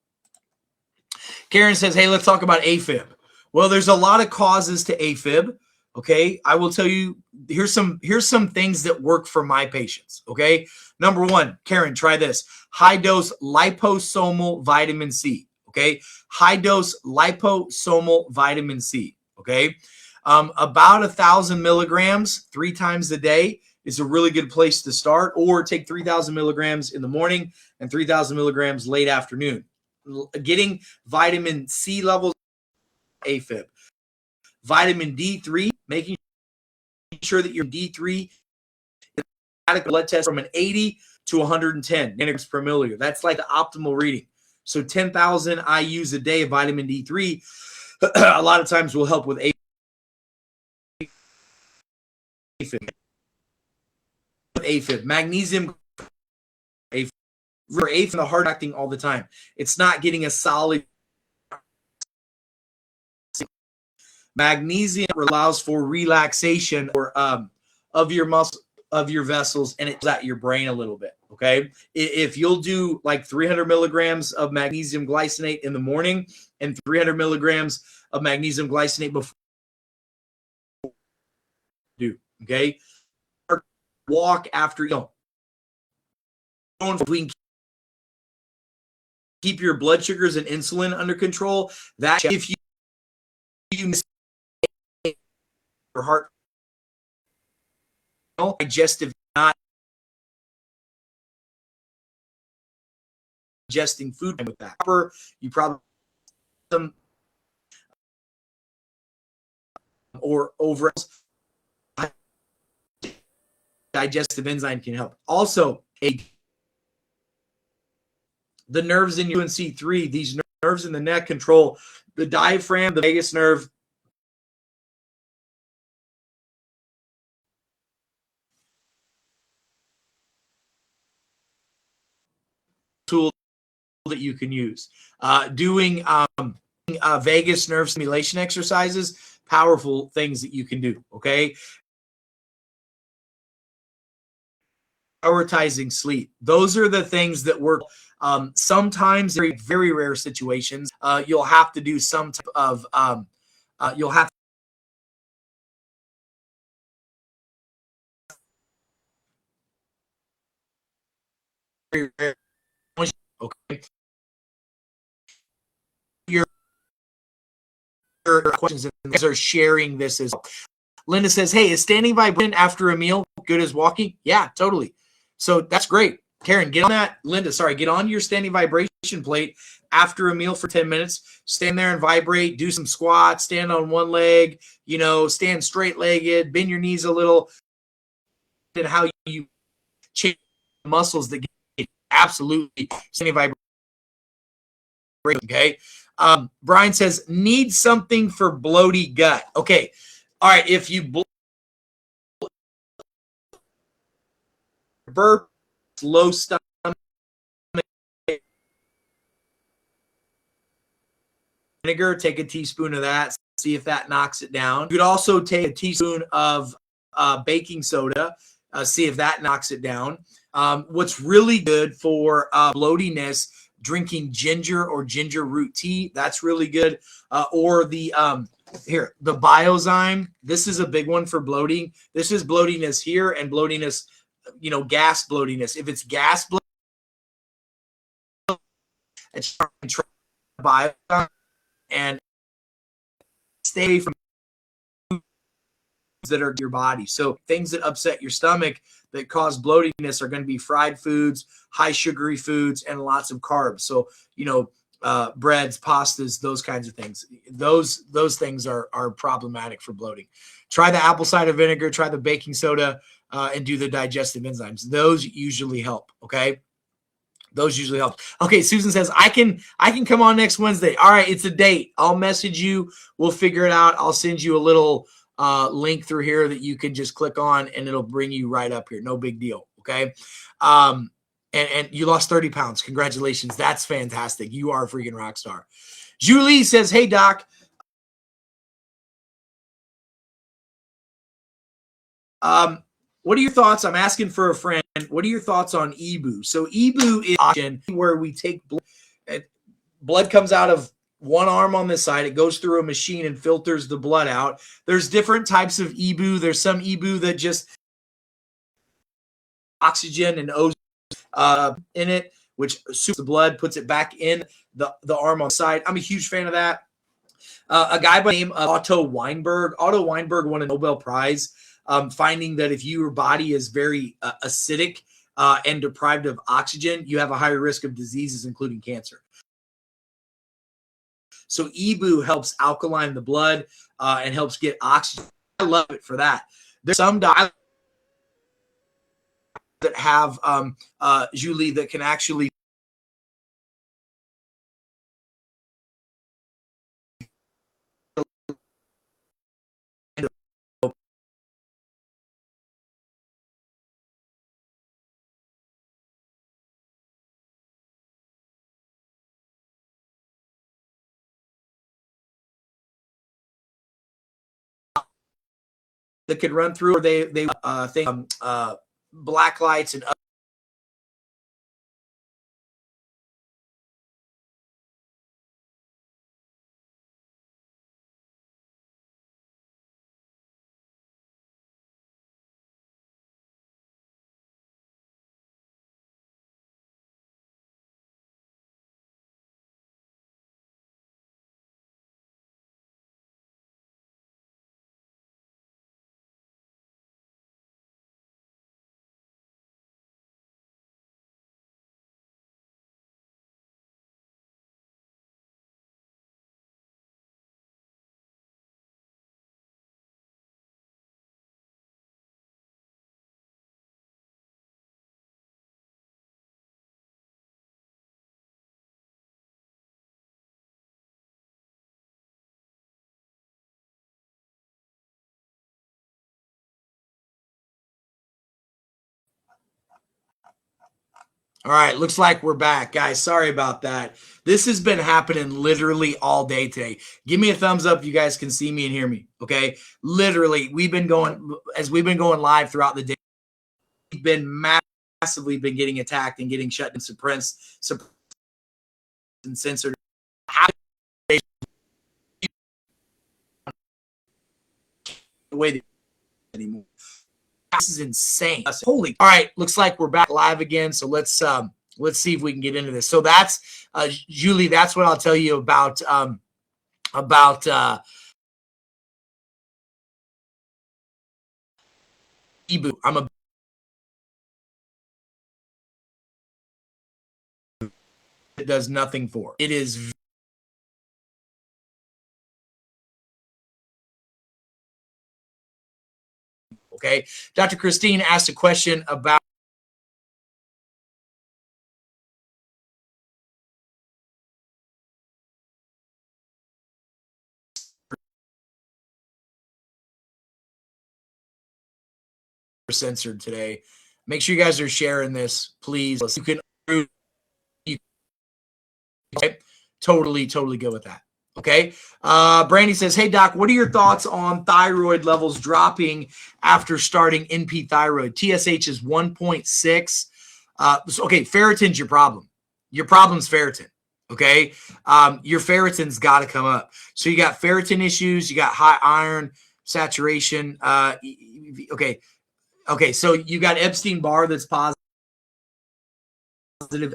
Karen says, hey, let's talk about AFib. Well, there's a lot of causes to AFib. Okay. I will tell you, here's some things that work for my patients. Okay. Number 1, Karen, try this. High dose liposomal vitamin C. Okay. High dose liposomal vitamin C. Okay. About 1,000 milligrams 3 times a day is a really good place to start, or take 3,000 milligrams in the morning and 3,000 milligrams late afternoon. Getting vitamin C levels, AFib. Vitamin D3, making sure that your D3 is adequate blood test from an 80 to 110 nanograms per milliliter. That's like the optimal reading. So 10,000 IUs a day of vitamin D3 a lot of times will help with AFib. Magnesium, AFib, the heart acting all the time. It's not getting a solid. Magnesium allows for relaxation of your muscle, of your vessels, and it's at your brain a little bit. Okay. If you'll do like 300 milligrams of magnesium glycinate in the morning and 300 milligrams of magnesium glycinate before do. Okay. Walk after you between, keep your blood sugars and insulin under control. That if you your heart digestive, not digesting food with that, you probably some or over digestive enzyme can help. Also, the nerves in UNC3, these nerves in the neck control the diaphragm, the vagus nerve, tool that you can use. Doing vagus nerve stimulation exercises, powerful things that you can do. Okay. Prioritizing sleep. Those are the things that work. Sometimes, very, very rare situations, you'll have to do some type of, you'll have very rare. Okay. Your questions and are sharing this as well. Linda says, hey, is standing vibration after a meal good as walking? Yeah, totally. So that's great. Karen, get on that. Linda, sorry, get on your standing vibration plate after a meal for 10 minutes. Stand there and vibrate. Do some squats. Stand on one leg. Stand straight-legged. Bend your knees a little. And how you change muscles that get absolutely vibration. Okay. Brian says, need something for bloaty gut. Okay. All right. If you burp, low stomach, vinegar, take a teaspoon of that, see if that knocks it down. You could also take a teaspoon of baking soda, see if that knocks it down. What's really good for bloatiness, drinking ginger or ginger root tea, that's really good. Or the the Biozyme. This is a big one for bloating. This is bloatiness here and bloatiness, gas bloatiness. If it's gas bloating, it's Biozyme and stay from that are your body. So things that upset your stomach that cause bloatiness are going to be fried foods, high sugary foods, and lots of carbs. So, breads, pastas, those kinds of things. Those things are problematic for bloating. Try the apple cider vinegar, try the baking soda, and do the digestive enzymes. Those usually help. Okay. Those usually help. Okay, Susan says, I can come on next Wednesday. All right, it's a date. I'll message you. We'll figure it out. I'll send you a little link through here that you can just click on, and it'll bring you right up here. No big deal. Okay. And you lost 30 pounds. Congratulations. That's fantastic. You are a freaking rock star. Julie says, hey, Doc. What are your thoughts? I'm asking for a friend. What are your thoughts on EBOO? So EBOO is option where we take blood comes out of one arm on this side. It goes through a machine and filters the blood out. There's different types of EBOO. There's some EBOO that just oxygen and ozone in it, which suits the blood, puts it back in the arm on the side. I'm a huge fan of that. A guy by the name of Otto Weinberg. Otto Weinberg won a Nobel Prize, finding that if your body is very acidic and deprived of oxygen, you have a higher risk of diseases, including cancer. So EBOO helps alkaline the blood and helps get oxygen. I love it for that. There's some diets that have, Julie, that can actually that could run through, or they think black lights and other All right, looks like we're back, guys. Sorry about that. This has been happening literally all day today. Give me a thumbs up if you guys can see me and hear me, okay? Literally, we've been going live throughout the day. We've been massively getting attacked and getting shut and suppressed and censored. The way anymore. This is insane. Holy. All right, looks like we're back live again. So let's see if we can get into this. So that's Julie, that's what I'll tell you about EBOO. It does nothing for. It is okay. Dr. Christine asked a question about censored today. Make sure you guys are sharing this, please. You can okay? Totally good with that. Okay. Brandy says, hey, Doc, what are your thoughts on thyroid levels dropping after starting NP thyroid? TSH is 1.6. Okay, ferritin's your problem. Your problem's ferritin. Okay. Your ferritin's got to come up. So you got ferritin issues, you got high iron saturation. Okay. So you got Epstein-Barr that's positive,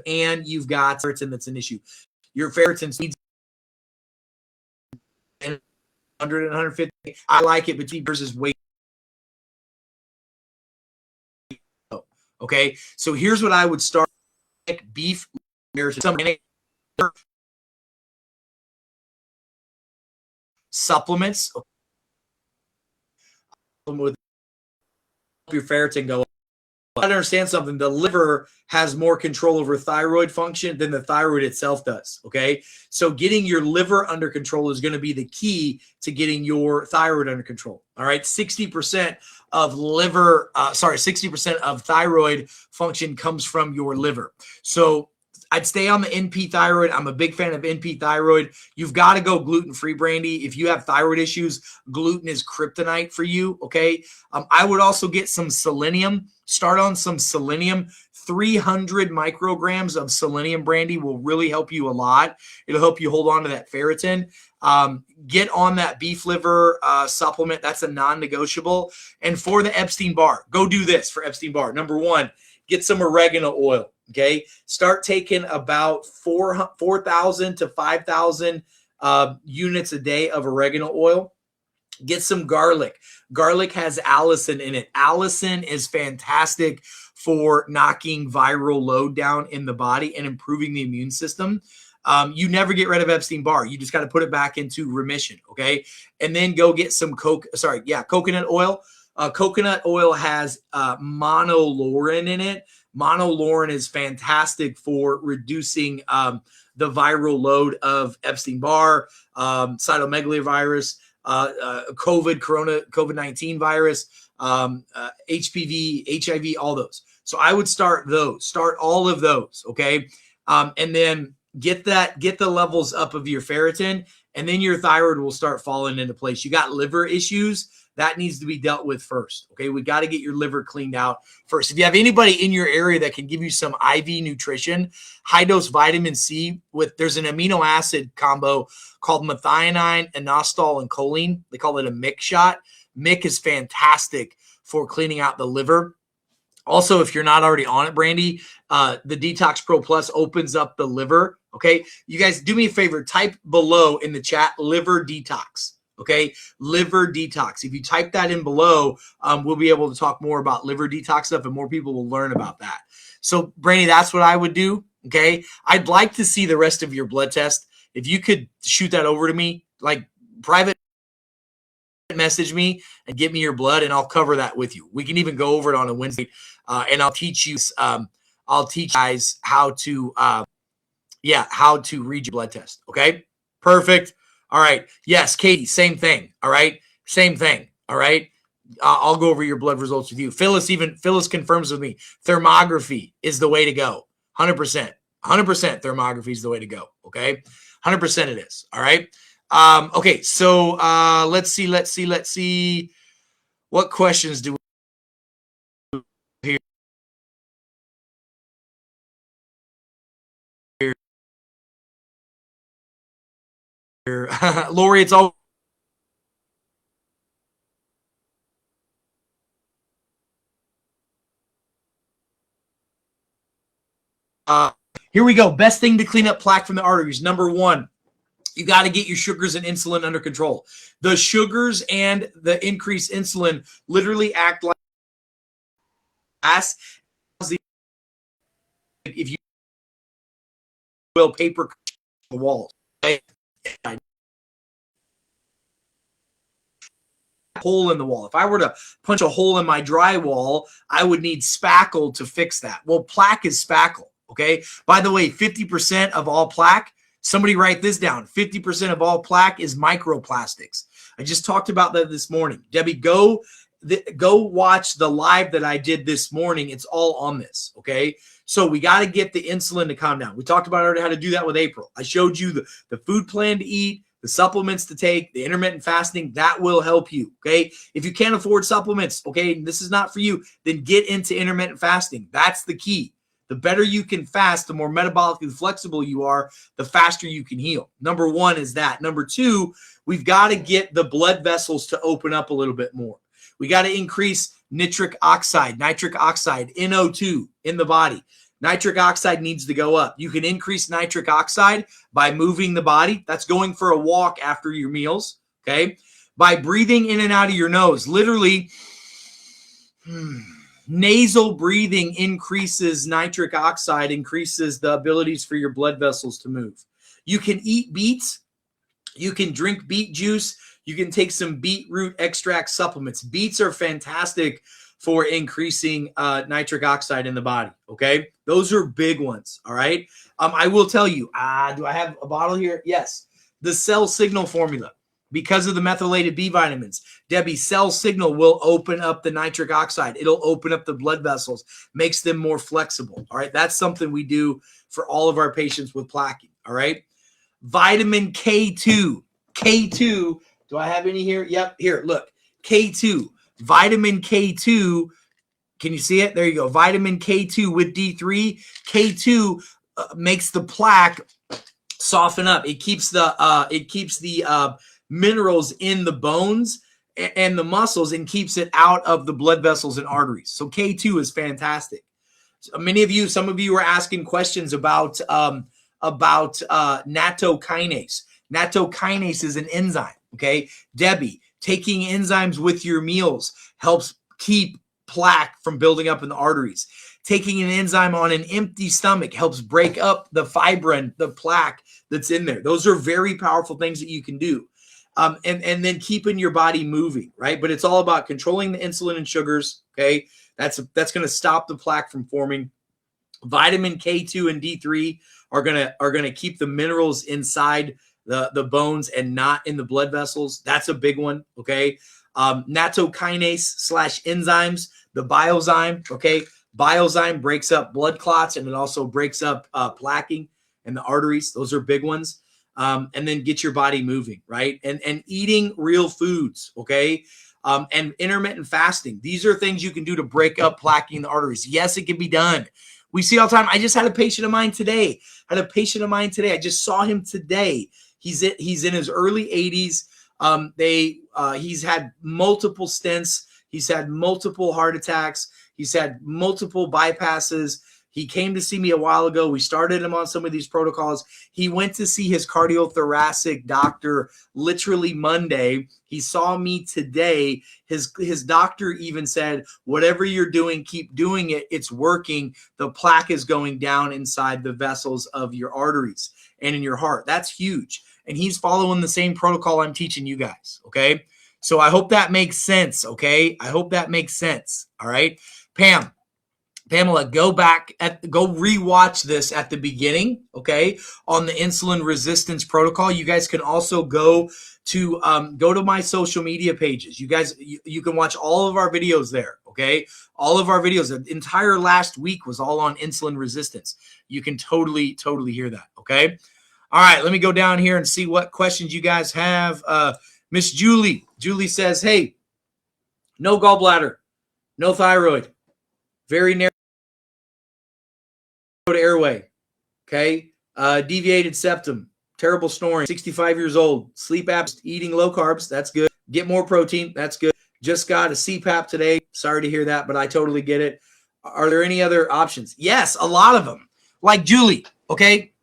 and you've got ferritin that's an issue. Your ferritin needs 100 and 150. I like it between versus weight. Okay, so here's what I would start: beef, supplements with your ferritin go. I understand something. The liver has more control over thyroid function than the thyroid itself does. Okay. So getting your liver under control is going to be the key to getting your thyroid under control. All right. 60% of 60% of thyroid function comes from your liver. So I'd stay on the NP thyroid. I'm a big fan of NP thyroid. You've got to go gluten-free, Brandy. If you have thyroid issues, gluten is kryptonite for you, okay? I would also get some selenium. Start on some selenium. 300 micrograms of selenium, Brandy, will really help you a lot. It'll help you hold on to that ferritin. Get on that beef liver supplement. That's a non-negotiable. And for the Epstein-Barr, go do this for Epstein-Barr. Number one, get some oregano oil. Okay, start taking about 4,000 to 5,000 units a day of oregano oil. Get some garlic. Garlic has allicin in it. Allicin is fantastic for knocking viral load down in the body and improving the immune system. You never get rid of Epstein-Barr. You just got to put it back into remission. Okay, and then go get some coconut oil. Coconut oil has monolaurin in it. Monolaurin is fantastic for reducing the viral load of Epstein-Barr, cytomegalovirus, COVID-19 virus, HPV, HIV, all those. So I would start all of those, okay? And then get the levels up of your ferritin, and then your thyroid will start falling into place. You got liver issues. That needs to be dealt with first. Okay, we got to get your liver cleaned out first. If you have anybody in your area that can give you some IV nutrition, high dose vitamin C there's an amino acid combo called methionine, inositol, and choline. They call it a MIC shot. MIC is fantastic for cleaning out the liver. Also, if you're not already on it, Brandy, the Detox Pro Plus opens up the liver. Okay, you guys do me a favor, type below in the chat liver detox. Okay, liver detox. If you type that in below, we'll be able to talk more about liver detox stuff, and more people will learn about that. So, Brandy, that's what I would do. Okay, I'd like to see the rest of your blood test. If you could shoot that over to me, like private message me and get me your blood, and I'll cover that with you. We can even go over it on a Wednesday, and I'll teach you. I'll teach guys how to read your blood test. Okay, perfect. All right. Yes, Katie, same thing. All right. Same thing. All right. I'll go over your blood results with you. Phyllis confirms with me. Thermography is the way to go. 100%. 100% thermography is the way to go. Okay. 100% it is. All right. Okay. So let's see. What questions do we hear? Lori, it's all. Here we go. Best thing to clean up plaque from the arteries. Number one, you got to get your sugars and insulin under control. The sugars and the increased insulin literally act like gas. If you will, paper the walls. Hole in the wall. If I were to punch a hole in my drywall, I would need spackle to fix that. Well, plaque is spackle. Okay. By the way, 50% of all plaque, somebody write this down. 50% of all plaque is microplastics. I just talked about that this morning. Debbie, go go watch the live that I did this morning. It's all on this, okay? So we got to get the insulin to calm down. We talked about already how to do that with April. I showed you the food plan to eat, the supplements to take, the intermittent fasting. That will help you, okay? If you can't afford supplements, okay, this is not for you, then get into intermittent fasting. That's the key. The better you can fast, the more metabolically flexible you are, the faster you can heal. Number one is that. Number two, we've got to get the blood vessels to open up a little bit more. We got to increase nitric oxide, NO2 in the body. Nitric oxide needs to go up. You can increase nitric oxide by moving the body. That's going for a walk after your meals, okay? By breathing in and out of your nose. Literally, nasal breathing increases nitric oxide, increases the abilities for your blood vessels to move. You can eat beets. You can drink beet juice. You can take some beetroot extract supplements. Beets are fantastic for increasing nitric oxide in the body, okay? Those are big ones, all right? I will tell you, do I have a bottle here? Yes. The Cell Signal formula. Because of the methylated B vitamins, Debbie, Cell Signal will open up the nitric oxide. It'll open up the blood vessels, makes them more flexible, all right? That's something we do for all of our patients with plaquing, all right? Vitamin K2. K2, do I have any here? Yep, here, look. K2. Vitamin K2, can you see it? There you go. Vitamin K2 with D3. K2 makes the plaque soften up. It keeps the minerals in the bones and the muscles and keeps it out of the blood vessels and arteries. So K2 is fantastic. So some of you were asking questions about nattokinase. Nattokinase is an enzyme, okay? Debbie, taking enzymes with your meals helps keep plaque from building up in the arteries. Taking an enzyme on an empty stomach helps break up the fibrin, the plaque that's in there. Those are very powerful things that you can do. And then keeping your body moving, right? But it's all about controlling the insulin and sugars, okay? That's going to stop the plaque from forming. Vitamin K2 and D3 are going to keep the minerals inside the bones and not in the blood vessels. That's a big one, okay? Nattokinase / enzymes, the Biozyme, okay? Biozyme breaks up blood clots and it also breaks up plaquing in the arteries. Those are big ones. And then get your body moving, right? And eating real foods, okay? And intermittent fasting. These are things you can do to break up plaquing in the arteries. Yes, it can be done. We see all the time. I just had a patient of mine today. I just saw him today. He's in his early 80s. He's had multiple stents. He's had multiple heart attacks. He's had multiple bypasses. He came to see me a while ago. We started him on some of these protocols. He went to see his cardiothoracic doctor literally Monday. He saw me today. His doctor even said, whatever you're doing, keep doing it. It's working. The plaque is going down inside the vessels of your arteries and in your heart. That's huge. And he's following the same protocol I'm teaching you guys, okay? So I hope that makes sense, okay? I hope that makes sense, all right? Pamela, go rewatch this at the beginning, okay, on the insulin resistance protocol. You guys can also go to my social media pages. You guys, you can watch all of our videos there, okay? All of our videos, the entire last week was all on insulin resistance. You can totally hear that, okay? All right, let me go down here and see what questions you guys have. Miss Julie. Julie says, hey, no gallbladder, no thyroid, very narrow airway, okay? Deviated septum, terrible snoring, 65 years old, sleep apnea, eating low carbs, that's good. Get more protein, that's good. Just got a CPAP today. Sorry to hear that, but I totally get it. Are there any other options? Yes, a lot of them. Like Julie, okay?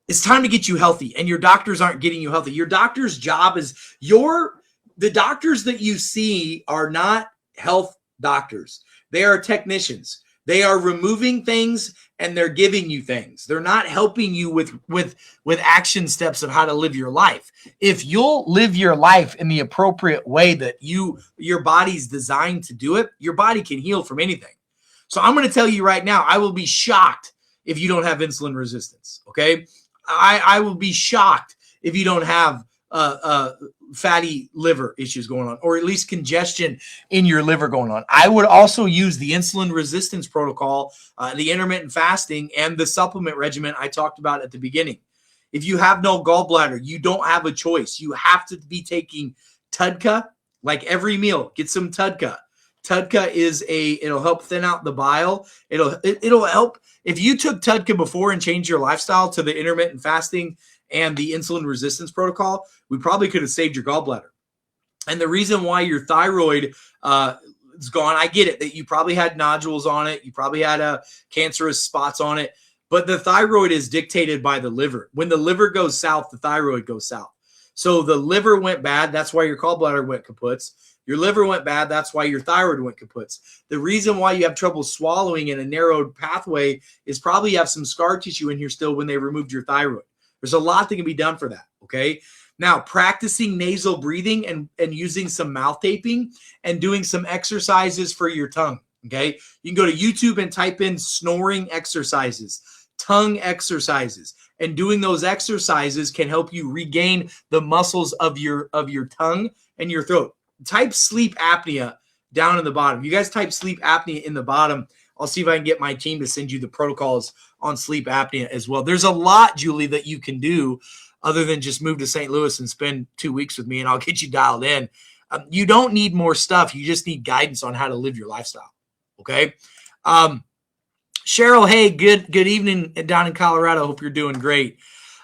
It's time to get you healthy, and your doctors aren't getting you healthy. Your doctor's job is the doctors that you see are not health doctors. They are technicians. They are removing things and they're giving you things. They're not helping you with action steps of how to live your life. If you'll live your life in the appropriate way that your body's designed to do it, your body can heal from anything. So I'm going to tell you right now, I will be shocked if you don't have insulin resistance, okay? I will be shocked if you don't have fatty liver issues going on, or at least congestion in your liver going on. I would also use the insulin resistance protocol, the intermittent fasting, and the supplement regimen I talked about at the beginning. If you have no gallbladder, you don't have a choice. You have to be taking TUDCA, like every meal. Get some TUDCA. TUDCA it'll help thin out the bile. It'll help. If you took TUDCA before and changed your lifestyle to the intermittent fasting and the insulin resistance protocol, we probably could have saved your gallbladder. And the reason why your thyroid is gone, I get it, that you probably had nodules on it. You probably had cancerous spots on it. But the thyroid is dictated by the liver. When the liver goes south, the thyroid goes south. So the liver went bad. That's why your gallbladder went kaputs. Your liver went bad. That's why your thyroid went kaputs. The reason why you have trouble swallowing in a narrowed pathway is probably you have some scar tissue in here still when they removed your thyroid. There's a lot that can be done for that, okay? Now, practicing nasal breathing and using some mouth taping and doing some exercises for your tongue, okay? You can go to YouTube and type in snoring exercises, tongue exercises, and doing those exercises can help you regain the muscles of your tongue and your throat. Type sleep apnea down in the bottom. You guys type sleep apnea in the bottom. I'll see if I can get my team to send you the protocols on sleep apnea as well. There's a lot, Julie, that you can do other than just move to St. Louis and spend 2 weeks with me and I'll get you dialed in. You don't need more stuff. You just need guidance on how to live your lifestyle. Okay. Cheryl, hey, good evening down in Colorado. Hope you're doing great.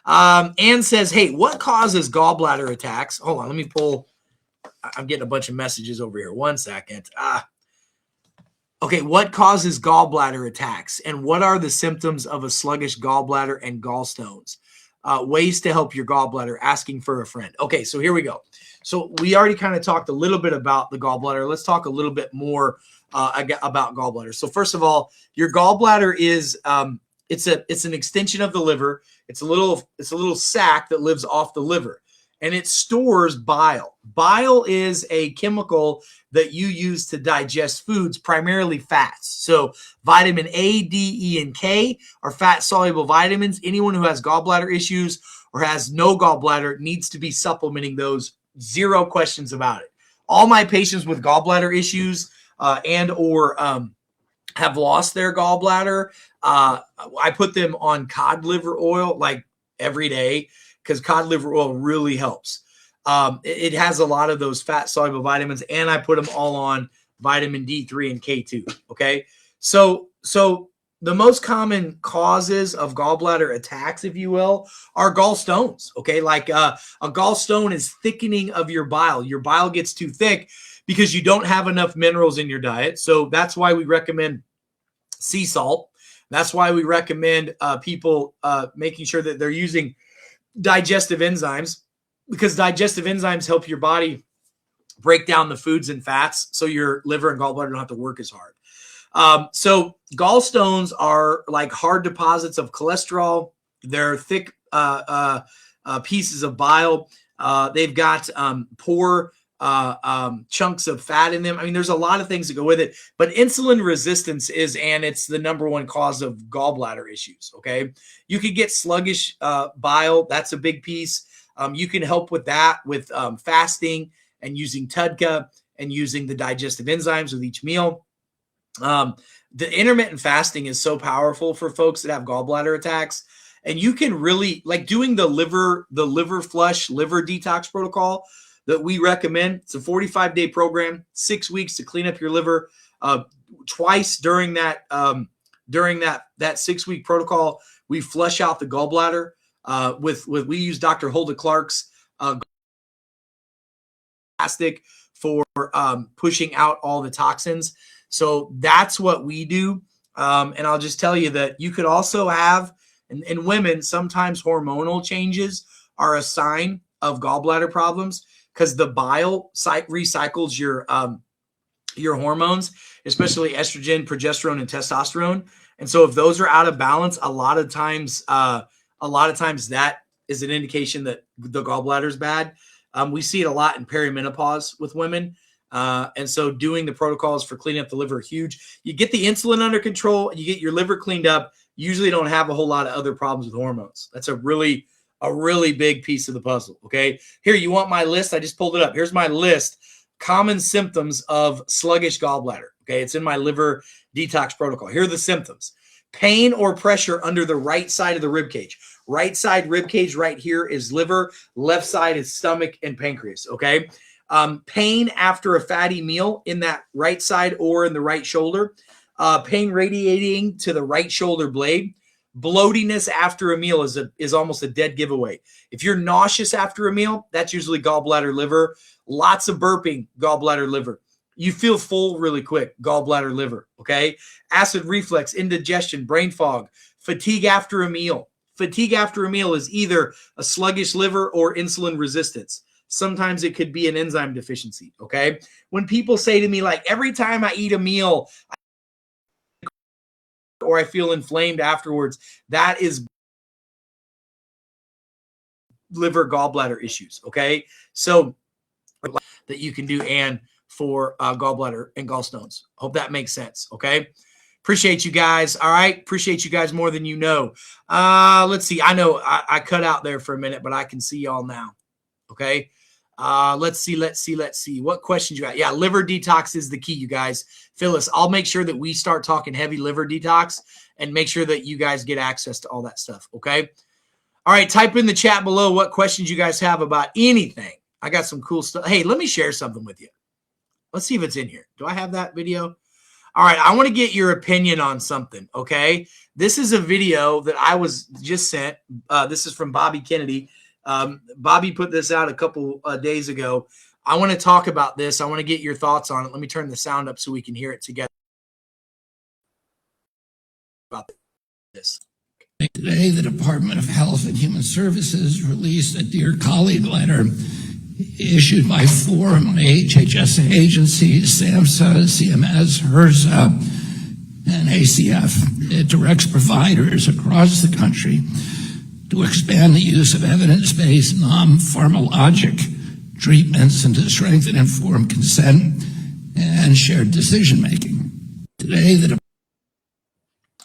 Ann says, hey, what causes gallbladder attacks? Hold on, let me pull. I'm getting a bunch of messages over here. 1 second. Okay, what causes gallbladder attacks? And what are the symptoms of a sluggish gallbladder and gallstones? Ways to help your gallbladder, asking for a friend. Okay, so here we go. So we already kind of talked a little bit about the gallbladder. Let's talk a little bit more about gallbladder. So first of all, your gallbladder is it's an extension of the liver. It's a little sac that lives off the liver, and it stores bile. Bile is a chemical that you use to digest foods, primarily fats. So vitamin A, D, E, and K are fat-soluble vitamins. Anyone who has gallbladder issues or has no gallbladder needs to be supplementing those. Zero questions about it. All my patients with gallbladder issues and or have lost their gallbladder, I put them on cod liver oil like every day because cod liver oil really helps. It has a lot of those fat soluble vitamins, and I put them all on vitamin D3 and K2. Okay. So the most common causes of gallbladder attacks, if you will, are gallstones. Okay. Like a gallstone is thickening of your bile. Your bile gets too thick because you don't have enough minerals in your diet. So that's why we recommend sea salt. That's why we recommend people making sure that they're using digestive enzymes, because digestive enzymes help your body break down the foods and fats so your liver and gallbladder don't have to work as hard. So gallstones are like hard deposits of cholesterol. They're thick pieces of bile. They've got poor chunks of fat in them. I mean, there's a lot of things that go with it, but insulin resistance it's the number one cause of gallbladder issues. Okay. You could get sluggish bile. That's a big piece. You can help with that with fasting and using TUDCA and using the digestive enzymes with each meal. The intermittent fasting is so powerful for folks that have gallbladder attacks. And you can really like doing the liver flush, liver detox protocol that we recommend. It's a 45-day program, 6 weeks to clean up your liver. Twice during that 6-week protocol, we flush out the gallbladder we use Dr. Hulda Clark's plastic for pushing out all the toxins. So that's what we do. And I'll just tell you that you could also have, in women, sometimes hormonal changes are a sign of gallbladder problems, because the bile recycles your hormones, especially estrogen, progesterone, and testosterone. And so if those are out of balance, a lot of times that is an indication that the gallbladder is bad. We see it a lot in perimenopause with women. And so doing the protocols for cleaning up the liver are huge. You get the insulin under control and you get your liver cleaned up. You usually don't have a whole lot of other problems with hormones. That's a really a really big piece of the puzzle. Okay. Here, you want my list? I just pulled it up. Here's my list. Common symptoms of sluggish gallbladder. Okay. It's in my liver detox protocol. Here are the symptoms. Pain or pressure under the right side of the rib cage. Right side rib cage right here is liver. Left side is stomach and pancreas. Okay. Pain after a fatty meal in that right side or in the right shoulder. Pain radiating to the right shoulder blade. Bloatiness after a meal is almost a dead giveaway. If you're nauseous after a meal, that's usually gallbladder liver. Lots of burping, gallbladder liver. You feel full really quick, gallbladder liver, okay? Acid reflux, indigestion, brain fog, fatigue after a meal. Fatigue after a meal is either a sluggish liver or insulin resistance. Sometimes it could be an enzyme deficiency, okay? When people say to me, like, every time I eat a meal or I feel inflamed afterwards, that is liver gallbladder issues, okay? So that you can do and for gallbladder and gallstones. Hope that makes sense, okay? Appreciate you guys. All right. Appreciate you guys more than you know. Let's see. I know I cut out there for a minute, but I can see y'all now. Okay. Let's see. What questions you got? Yeah, liver detox is the key, you guys. Phyllis, I'll make sure that we start talking heavy liver detox and make sure that you guys get access to all that stuff. Okay. All right. Type in the chat below what questions you guys have about anything. I got some cool stuff. Hey, let me share something with you. Let's see if it's in here. Do I have that video? All right, I want to get your opinion on something, okay? This is a video that I was just sent. This is from Bobby Kennedy. Bobby put this out a couple days ago. I want to talk about this. I want to get your thoughts on it. Let me turn the sound up so we can hear it together. About this. Today, the Department of Health and Human Services released a Dear Colleague letter issued by four HHS agencies, SAMHSA, CMS, HRSA, and ACF. It directs providers across the country to expand the use of evidence-based, non-pharmacologic treatments and to strengthen informed consent and shared decision-making. Today,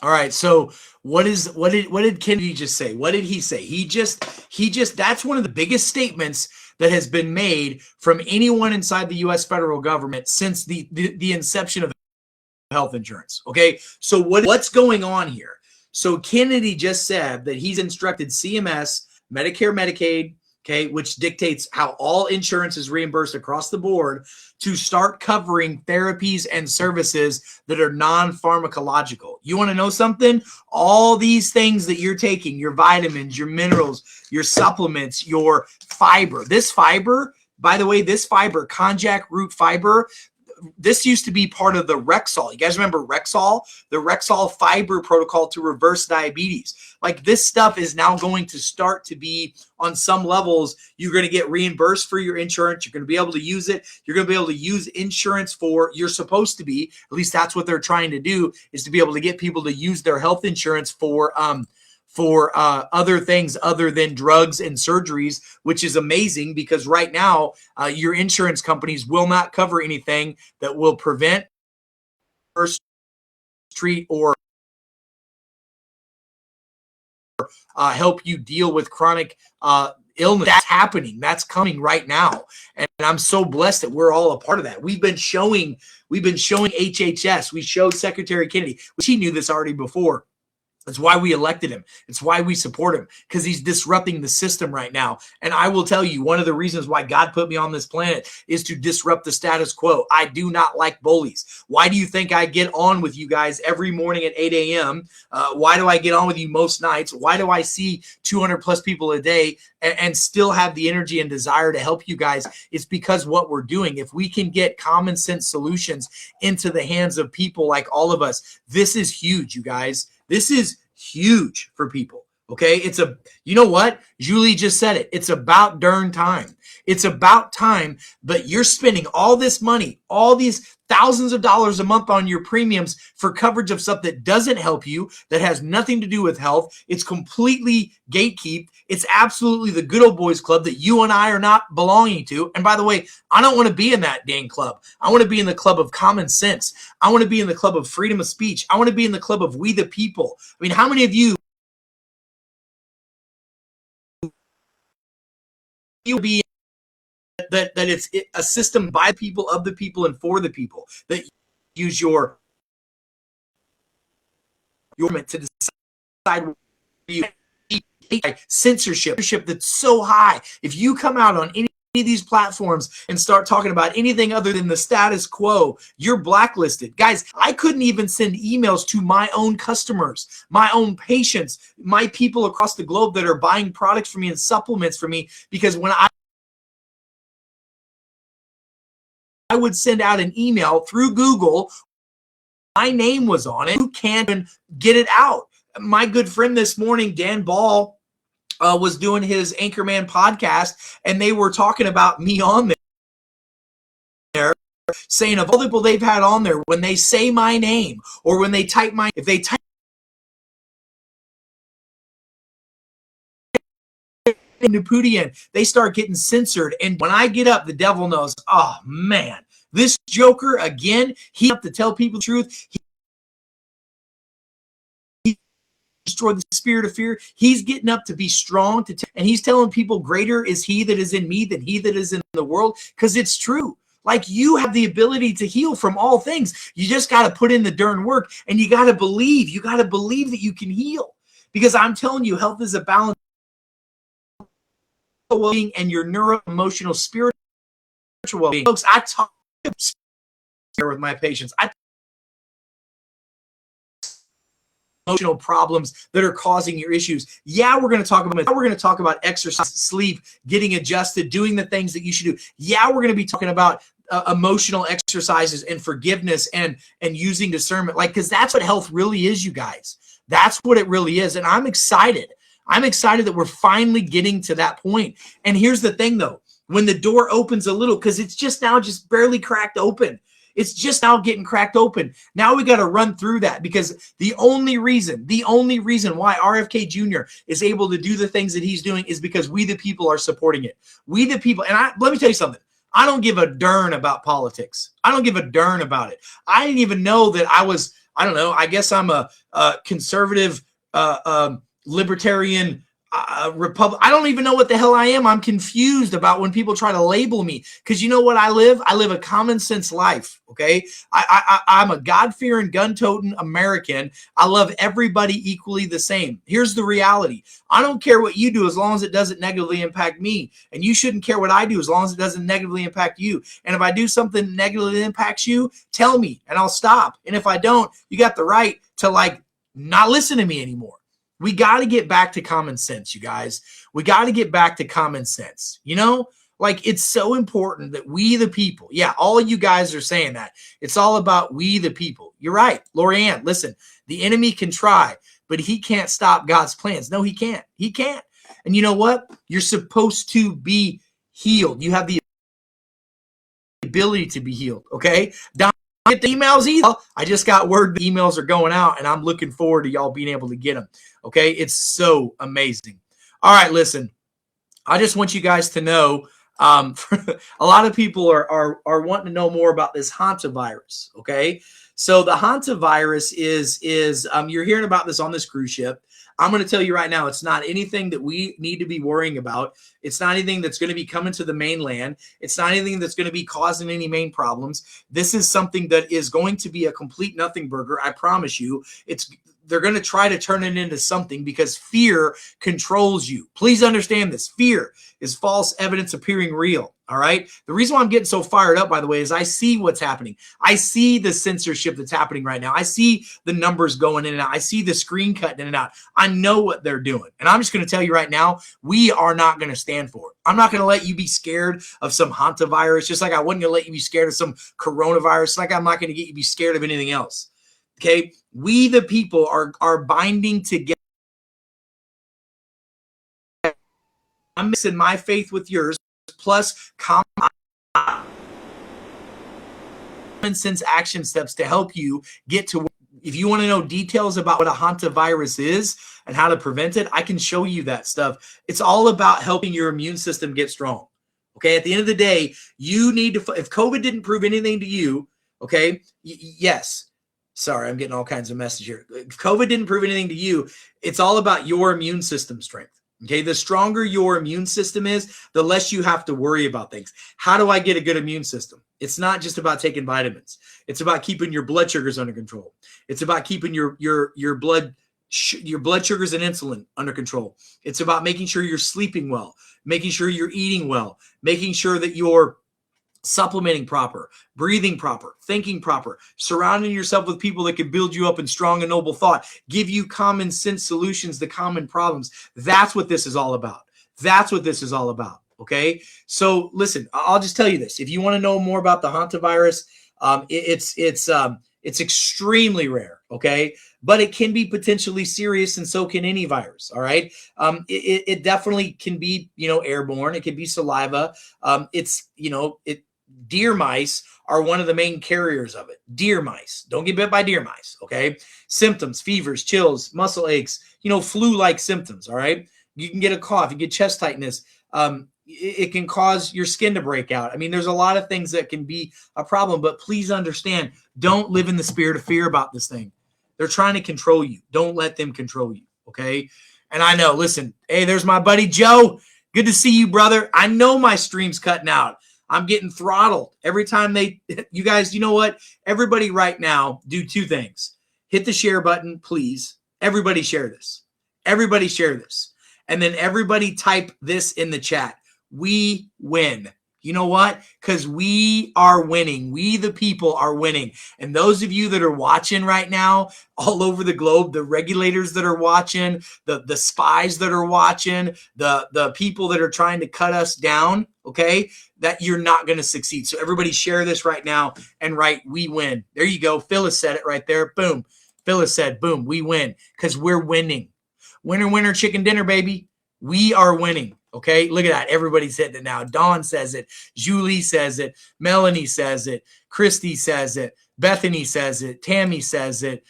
all right, so what did Kennedy just say? What did he say? He just that's one of the biggest statements that has been made from anyone inside the U.S. federal government since the inception of health insurance. Okay, so what's going on here? So Kennedy just said that he's instructed CMS, Medicare, Medicaid, okay, which dictates how all insurance is reimbursed across the board, to start covering therapies and services that are non-pharmacological. You want to know something? All these things that you're taking, your vitamins, your minerals, your supplements, your fiber. This fiber, by the way, this fiber, konjac root fiber, this used to be part of the Rexall. You guys remember Rexall? The Rexall fiber protocol to reverse diabetes. Like, this stuff is now going to start to be, on some levels, you're going to get reimbursed for your insurance. You're going to be able to use it. You're going to be able to use insurance for, you're supposed to be, at least that's what they're trying to do, is to be able to get people to use their health insurance for other things other than drugs and surgeries, which is amazing because right now your insurance companies will not cover anything that will prevent, treat, or help you deal with chronic illness. That's happening. That's coming right now. And I'm so blessed that we're all a part of that. We've been showing HHS. We showed Secretary Kennedy, which he knew this already before. That's why we elected him. It's why we support him, because he's disrupting the system right now. And I will tell you, one of the reasons why God put me on this planet is to disrupt the status quo. I do not like bullies. Why do you think I get on with you guys every morning at 8 a.m.? Why do I get on with you most nights? Why do I see 200 plus people a day and still have the energy and desire to help you guys? It's because what we're doing. If we can get common sense solutions into the hands of people like all of us, this is huge, you guys. This is huge for people. Okay. You know what? Julie just said it. It's about darn time. It's about time, but you're spending all this money, all these thousands of dollars a month on your premiums for coverage of stuff that doesn't help you, that has nothing to do with health. It's completely gatekeep. It's absolutely the good old boys club that you and I are not belonging to. And by the way, I don't want to be in that dang club. I want to be in the club of common sense. I want to be in the club of freedom of speech. I want to be in the club of we the people. I mean, how many of you you'll be that it's a system by people, of the people, and for the people, that use your to decide you censorship that's so high. If you come out on any of these platforms and start talking about anything other than the status quo, you're blacklisted. Guys, I couldn't even send emails to my own customers, my own patients, my people across the globe that are buying products from me and supplements from me, because when I would send out an email through Google, my name was on it. You can't even get it out. My good friend this morning, Dan Ball, was doing his Anchorman podcast, and they were talking about me on there, saying of all the people they've had on there, when they say my name or when they type if they type Napudian, they start getting censored. And when I get up, the devil knows, oh man, this joker again, he have to tell people the truth. Destroy the spirit of fear. He's getting up to be strong, and he's telling people greater is he that is in me than he that is in the world, because it's true. Like, you have the ability to heal from all things. You just got to put in the darn work, and you got to believe. You got to believe that you can heal, because I'm telling you, health is a balance well-being and your neuro-emotional spiritual well-being. Folks, I talk with my patients. I emotional problems that are causing your issues. Yeah, we're going to talk about exercise, sleep, getting adjusted, doing the things that you should do. Yeah, we're going to be talking about emotional exercises and forgiveness and using discernment, because that's what health really is, you guys. That's what it really is. And I'm excited. I'm excited that we're finally getting to that point. And here's the thing, though. When the door opens a little, because it's just barely cracked open. It's just now getting cracked open. Now we got to run through that, because the only reason why RFK Jr. is able to do the things that he's doing is because we the people are supporting it. We the people. And let me tell you something. I don't give a darn about politics. I don't give a darn about it. I didn't even know that I don't know. I guess I'm a conservative, libertarian, Republic. I don't even know what the hell I am. I'm confused about when people try to label me, because you know what I live? I live a common sense life. Okay. I'm a God-fearing, gun-toting American. I love everybody equally the same. Here's the reality. I don't care what you do as long as it doesn't negatively impact me. And you shouldn't care what I do as long as it doesn't negatively impact you. And if I do something that negatively impacts you, tell me and I'll stop. And if I don't, you got the right to not listen to me anymore. We got to get back to common sense, you guys. We got to get back to common sense. It's so important that we the people, all you guys are saying that. It's all about we the people. You're right. Lorianne, listen, the enemy can try, but he can't stop God's plans. No, he can't. He can't. And you know what? You're supposed to be healed. You have the ability to be healed, okay? Get the emails either. I just got word the emails are going out, and I'm looking forward to y'all being able to get them. Okay, it's so amazing. All right, listen, I just want you guys to know, a lot of people are wanting to know more about this hantavirus. Okay, so the hantavirus is you're hearing about this on this cruise ship. I'm going to tell you right now, it's not anything that we need to be worrying about. It's not anything that's going to be coming to the mainland. It's not anything that's going to be causing any main problems. This is something that is going to be a complete nothing burger. I promise you. They're going to try to turn it into something, because fear controls you. Please understand this. Fear is false evidence appearing real. All right. The reason why I'm getting so fired up, by the way, is I see what's happening. I see the censorship that's happening right now. I see the numbers going in and out. I see the screen cutting in and out. I know what they're doing. And I'm just going to tell you right now, we are not going to stand for it. I'm not going to let you be scared of some hantavirus, just like I wasn't going to let you be scared of some coronavirus, like I'm not going to get you to be scared of anything else. Okay, we the people are binding together. I'm mixing my faith with yours, plus common sense action steps to help you get to. If you want to know details about what a hantavirus is and how to prevent it, I can show you that stuff. It's all about helping your immune system get strong. Okay, at the end of the day, you need to. If COVID didn't prove anything to you, okay, yes. Sorry, I'm getting all kinds of messages here. If COVID didn't prove anything to you, it's all about your immune system strength. Okay, the stronger your immune system is, the less you have to worry about things. How do I get a good immune system? It's not just about taking vitamins. It's about keeping your blood sugars under control. It's about keeping your blood sugars and insulin under control. It's about making sure you're sleeping well, making sure you're eating well, making sure that you're supplementing proper, breathing proper, thinking proper, surrounding yourself with people that can build you up in strong and noble thought, give you common sense solutions to common problems. That's what this is all about. That's what this is all about. Okay. So listen, I'll just tell you this. If you want to know more about the hantavirus, it's extremely rare. Okay. But it can be potentially serious, and so can any virus. All right. It definitely can be, airborne. It can be saliva. Deer mice are one of the main carriers of it. Deer mice. Don't get bit by deer mice, okay? Symptoms, fevers, chills, muscle aches, flu-like symptoms, all right? You can get a cough, you get chest tightness. It can cause your skin to break out. I mean, there's a lot of things that can be a problem, but please understand, don't live in the spirit of fear about this thing. They're trying to control you. Don't let them control you, okay? And I know, listen, hey, there's my buddy Joe. Good to see you, brother. I know my stream's cutting out. I'm getting throttled every time you guys, you know what? Everybody right now, do two things. Hit the share button, please. Everybody share this. Everybody share this. And then everybody type this in the chat. We win. You know what? Because we are winning. We, the people, are winning. And those of you that are watching right now all over the globe, the regulators that are watching, the spies that are watching, the people that are trying to cut us down, okay, that you're not going to succeed. So everybody share this right now and write, we win. There you go. Phyllis said it right there. Boom. Phyllis said, boom, we win because we're winning. Winner, winner, chicken dinner, baby. We are winning. Okay, look at that. Everybody's hitting it now. Dawn says it. Julie says it. Melanie says it. Christy says it. Bethany says it. Tammy says it.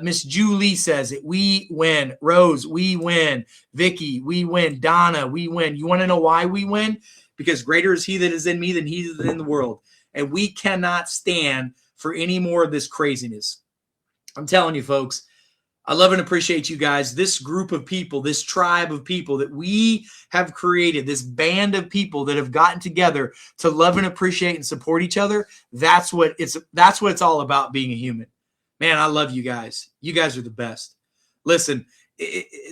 Miss Julie says it. We win. Rose, we win. Vicky, we win. Donna, we win. You want to know why we win? Because greater is he that is in me than he that is in the world. And we cannot stand for any more of this craziness. I'm telling you, folks, I love and appreciate you guys. This group of people, this tribe of people that we have created, this band of people that have gotten together to love and appreciate and support each other. That's what it's all about, being a human. Man, I love you guys. You guys are the best. Listen,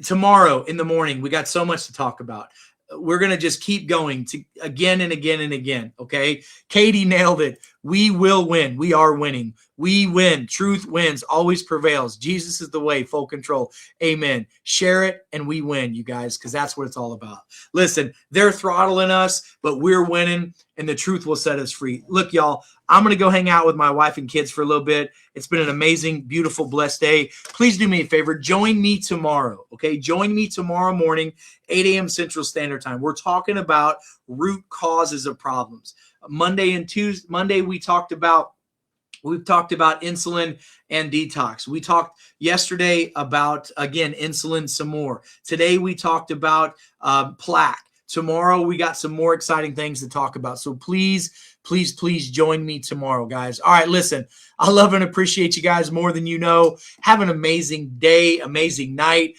tomorrow in the morning, we got so much to talk about. We're going to just keep going to again and again and again. Okay. Katie nailed it. We will win. We are winning. We win. Truth wins, always prevails. Jesus is the way, full control. Amen. Share it and we win, you guys, because that's what it's all about. Listen, they're throttling us, but we're winning and the truth will set us free. Look, y'all, I'm going to go hang out with my wife and kids for a little bit. It's been an amazing, beautiful, blessed day. Please do me a favor. Join me tomorrow. Okay. Join me tomorrow morning, 8 a.m. Central Standard Time. We're talking about root causes of problems. Monday and Tuesday, Monday, we've talked about insulin and detox. We talked yesterday about, again, insulin some more. Today, we talked about plaque. Tomorrow, we got some more exciting things to talk about. So please, please, please join me tomorrow, guys. All right, listen, I love and appreciate you guys more than you know. Have an amazing day, amazing night,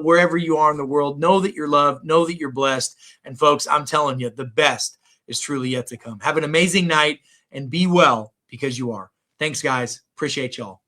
wherever you are in the world. Know that you're loved. Know that you're blessed. And folks, I'm telling you, the best is truly yet to come. Have an amazing night and be well because you are. Thanks, guys. Appreciate y'all.